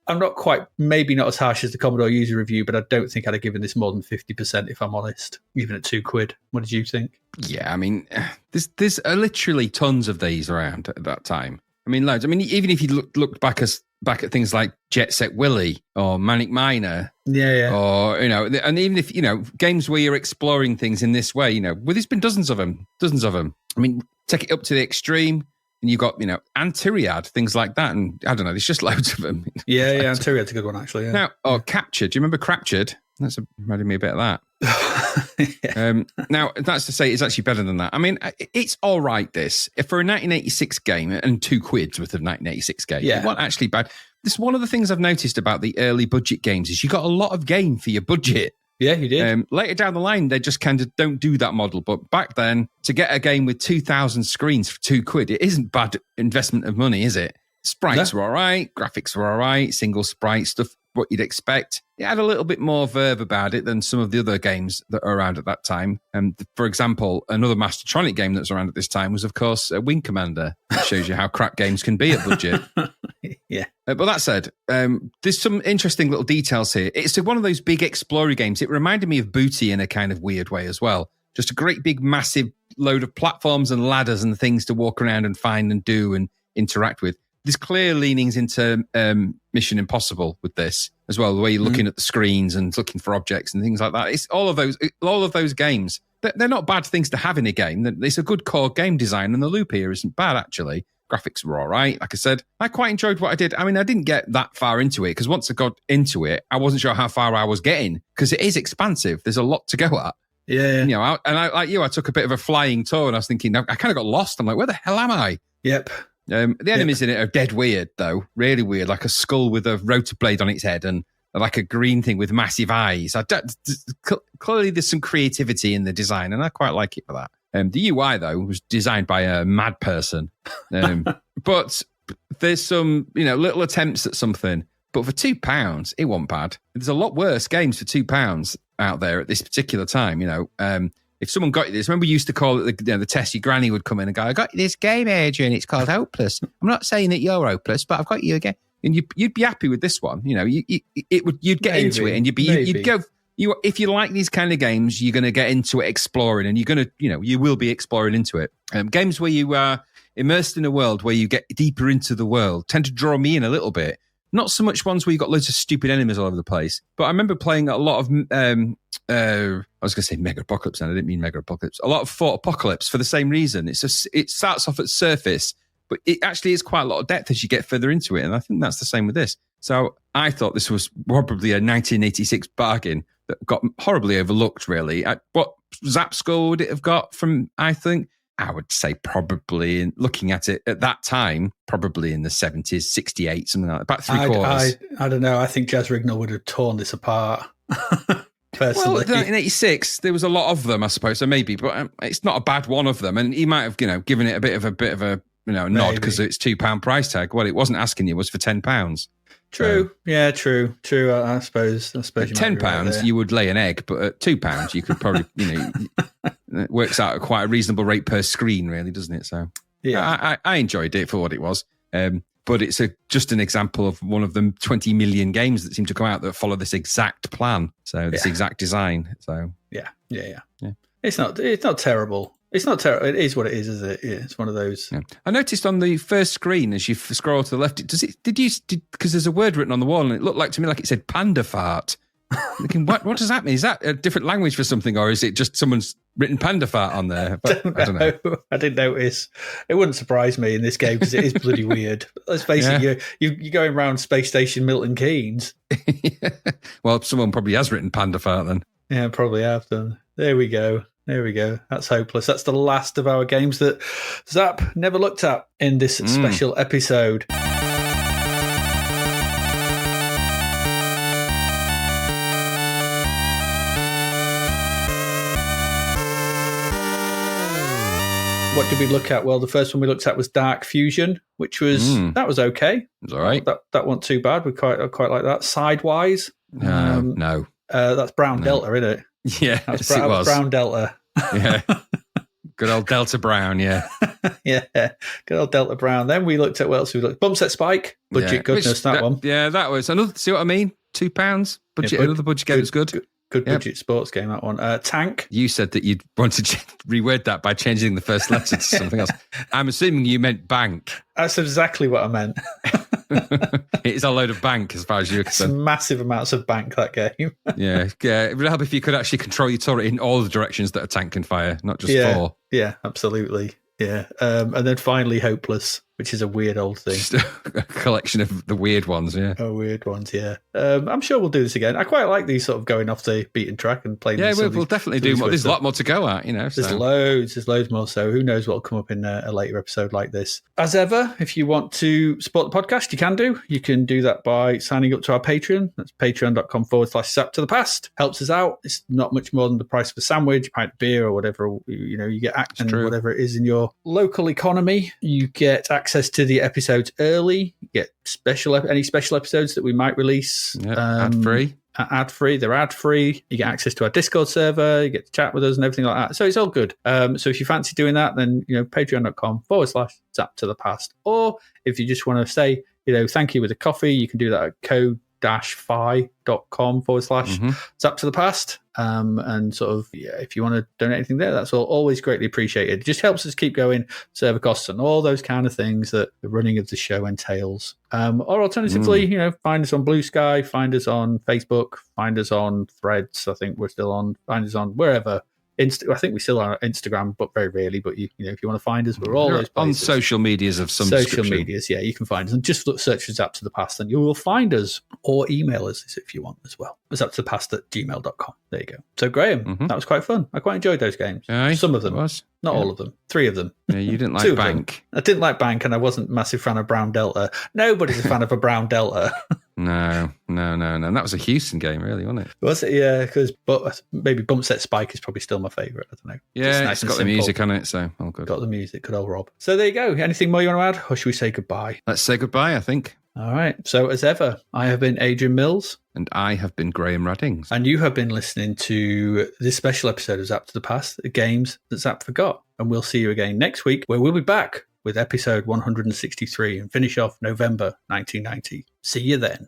I'm maybe not as harsh as the Commodore user review, but I don't think I'd have given this more than 50% if I'm honest, even at £2. What did you think? Yeah, I mean, there's literally tons of these around at that time. I mean, loads. I mean, even if you looked back at things like Jet Set Willy or Manic Miner, or and even if games where you're exploring things in this way, well, there's been dozens of them. I mean, take it up to the extreme, and you've got Antiriad, things like that, and I don't know, there's just loads of them. Yeah, Antiriad's a good one actually. Yeah. Now, Captured. Do you remember Captured? That's reminded me a bit of that. Now, that's to say it's actually better than that. I mean, it's all right, this. For a 1986 game and £2 worth of 1986 game, it wasn't actually bad. This is one of the things I've noticed about the early budget games is you got a lot of game for your budget. Yeah, you did. Later down the line, they just kind of don't do that model. But back then, to get a game with 2,000 screens for £2, it isn't bad investment of money, is it? Sprites were all right, graphics were all right, single sprite stuff, what you'd expect. It had a little bit more verve about it than some of the other games that are around at that time. For example, another Mastertronic game that was around at this time was, of course, Wing Commander. It shows you how crap games can be at budget. Yeah. But that said, there's some interesting little details here. It's one of those big explorer games. It reminded me of Booty in a kind of weird way as well. Just a great big massive load of platforms and ladders and things to walk around and find and do and interact with. There's clear leanings into Mission Impossible with this as well. The way you're looking at the screens and looking for objects and things like that. It's all of those games. They're not bad things to have in a game. It's a good core game design, and the loop here isn't bad actually. Graphics were all right. Like I said, I quite enjoyed what I did. I mean, I didn't get that far into it because once I got into it, I wasn't sure how far I was getting because it is expansive. There's a lot to go at. Yeah. I took a bit of a flying tour and I was thinking, I kind of got lost. I'm like, where the hell am I? Yep. The enemies in it are dead weird, though. Really weird, like a skull with a rotor blade on its head and like a green thing with massive eyes. Clearly, there's some creativity in the design, and I quite like it for that. The UI, though, was designed by a mad person. But there's some, little attempts at something. But for £2, it wasn't bad. There's a lot worse games for £2 out there at this particular time, If someone got you this, remember we used to call it the test. Your granny would come in and go, "I got you this game, Adrian. It's called Hopeless. I'm not saying that you're hopeless, but I've got you again." And you'd be happy with this one. You'd get into it, and you'd go. If you like these kind of games, you're going to get into it exploring, and you will be exploring into it. Games where you are immersed in a world where you get deeper into the world tend to draw me in a little bit. Not so much ones where you've got loads of stupid enemies all over the place. But I remember playing a lot of, I was going to say Mega Apocalypse, and I didn't mean Mega Apocalypse. A lot of Fort Apocalypse for the same reason. It starts off at surface, but it actually is quite a lot of depth as you get further into it. And I think that's the same with this. So I thought this was probably a 1986 bargain that got horribly overlooked, really. What Zzap score would it have got from, I think? I would say probably, looking at it at that time, probably in the 70s, 68, something like that, about three quarters. I don't know. I think Jazz Rignall would have torn this apart, personally. Well, in 86, there was a lot of them, I suppose, so maybe, but it's not a bad one of them. And he might have, given it a bit of a nod because it's £2 price tag. What it wasn't asking you was for £10. True. Yeah, true. I suppose. At £10, you would lay an egg, but at £2, you could probably, it works out at quite a reasonable rate per screen, really, doesn't it? So, yeah, I enjoyed it for what it was. But it's just an example of one of them 20 million games that seem to come out that follow this exact plan. So this exact design. So yeah. It's not terrible. It's not terrible. It is what it is it? Yeah, it's one of those. Yeah. I noticed on the first screen as you scroll to the left, because there's a word written on the wall and it looked like to me like it said panda fart. Thinking, what does that mean? Is that a different language for something, or is it just someone's written panda fart on there? But I don't know. I didn't notice. It wouldn't surprise me in this game because it is bloody weird. Let's face it, you're going around Space Station Milton Keynes. Well, someone probably has written panda fart then. Yeah, probably have done. There we go. That's hopeless. That's the last of our games that Zzap never looked at in this special episode. What did we look at? Well, the first one we looked at was Dark Fusion, which was that was okay. It was all right. That wasn't too bad. We quite like that. Sidewize. No. That's Brown Delta, isn't it? Yeah, it was. Brown Delta. Yeah. Good old Delta Brown, yeah. Yeah, good old Delta Brown. Then we looked at what else we looked. Bump Set Spike. Budget goodness, that one. Yeah, that was another, see what I mean? £2. Budget, another budget game was good. Good budget sports game, that one. Tank. You said that you'd want to reword that by changing the first letter to something else. I'm assuming you meant bank. That's exactly what I meant. It is a load of bank as far as you're concerned. Massive amounts of bank, that game. Yeah. It would help if you could actually control your turret in all the directions that a tank can fire, not just four. Yeah, absolutely. Yeah. And then finally Hopeless, which is a weird old thing. Just a collection of the weird ones, yeah. Oh, weird ones, yeah. I'm sure we'll do this again. I quite like these sort of going off the beaten track and playing. Yeah, we'll definitely do more. There's a lot more to go at, There's loads more. So who knows what will come up in a later episode like this. As ever, if you want to support the podcast, you can do. You can do that by signing up to our Patreon. That's patreon.com/Zap to the Past. Helps us out. It's not much more than the price of a sandwich, a pint of beer, or whatever. You get and whatever it is in your local economy. You get access to the episodes early. You get any special episodes that we might release. Ad-free. Ad-free. They're ad-free. You get access to our Discord server. You get to chat with us and everything like that. So it's all good. So if you fancy doing that, then, patreon.com/Zap to the Past. Or if you just want to say, thank you with a coffee, you can do that at code-fi.com/Zap to the Past. And sort of, if you want to donate anything there, that's always greatly appreciated. It just helps us keep going, server costs and all those kind of things that the running of the show entails. Or alternatively, find us on Blue Sky, find us on Facebook, find us on Threads. I think we're still on, find us on wherever. I think we still are on Instagram, but very rarely. But if you want to find us, we're all those places. On social medias of some social description. Medias. Yeah, you can find us and just search for Zap to the Past, and you will find us. Or email us if you want as well. zaptotthepast@gmail.com. There you go. So Graham, that was quite fun. I quite enjoyed those games. Aye, some of them, not all of them. 3 of them. Yeah, you didn't like Bank. I didn't like Bank, and I wasn't a massive fan of Brown Delta. Nobody's a fan of a Brown Delta. No. That was a Houston game, really, wasn't it? Was it? Yeah, but maybe Bump Set Spike is probably still my favourite. I don't know. Yeah, it's got the music on it, so all good. Got the music, good old Rob. So there you go. Anything more you want to add, or should we say goodbye? Let's say goodbye, I think. All right. So as ever, I have been Adrian Mills. And I have been Graham Raddings. And you have been listening to this special episode of Zap to the Past, the games that Zap forgot. And we'll see you again next week, where we'll be back with episode 163 and finish off November 1990. See you then.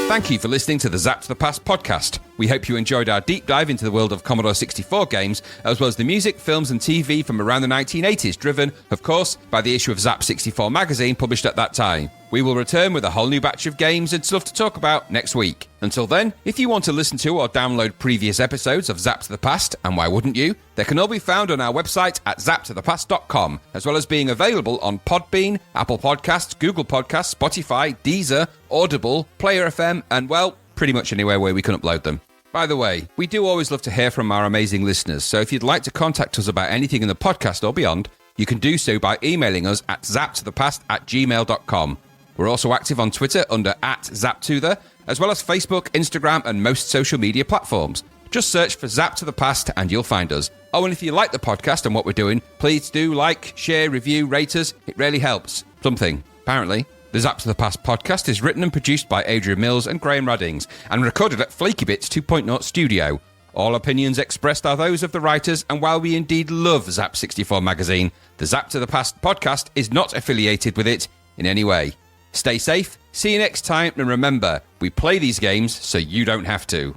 Thank you for listening to the Zap to the Past podcast. We hope you enjoyed our deep dive into the world of Commodore 64 games, as well as the music, films and TV from around the 1980s, driven, of course, by the issue of Zap 64 magazine published at that time. We will return with a whole new batch of games and stuff to talk about next week. Until then, if you want to listen to or download previous episodes of Zap to the Past, and why wouldn't you, they can all be found on our website at zaptothepast.com, as well as being available on Podbean, Apple Podcasts, Google Podcasts, Spotify, Deezer, Audible, Player FM, and, well, pretty much anywhere where we can upload them. By the way, we do always love to hear from our amazing listeners, so if you'd like to contact us about anything in the podcast or beyond, you can do so by emailing us at zaptothepast@gmail.com. We're also active on Twitter under @ZapTother, as well as Facebook, Instagram, and most social media platforms. Just search for Zap to the Past and you'll find us. Oh, and if you like the podcast and what we're doing, please do like, share, review, rate us. It really helps. Something, apparently. The Zap to the Past podcast is written and produced by Adrian Mills and Graham Raddings and recorded at Flaky Bits 2.0 Studio. All opinions expressed are those of the writers, and while we indeed love Zap 64 magazine, the Zap to the Past podcast is not affiliated with it in any way. Stay safe, see you next time, and remember, we play these games so you don't have to.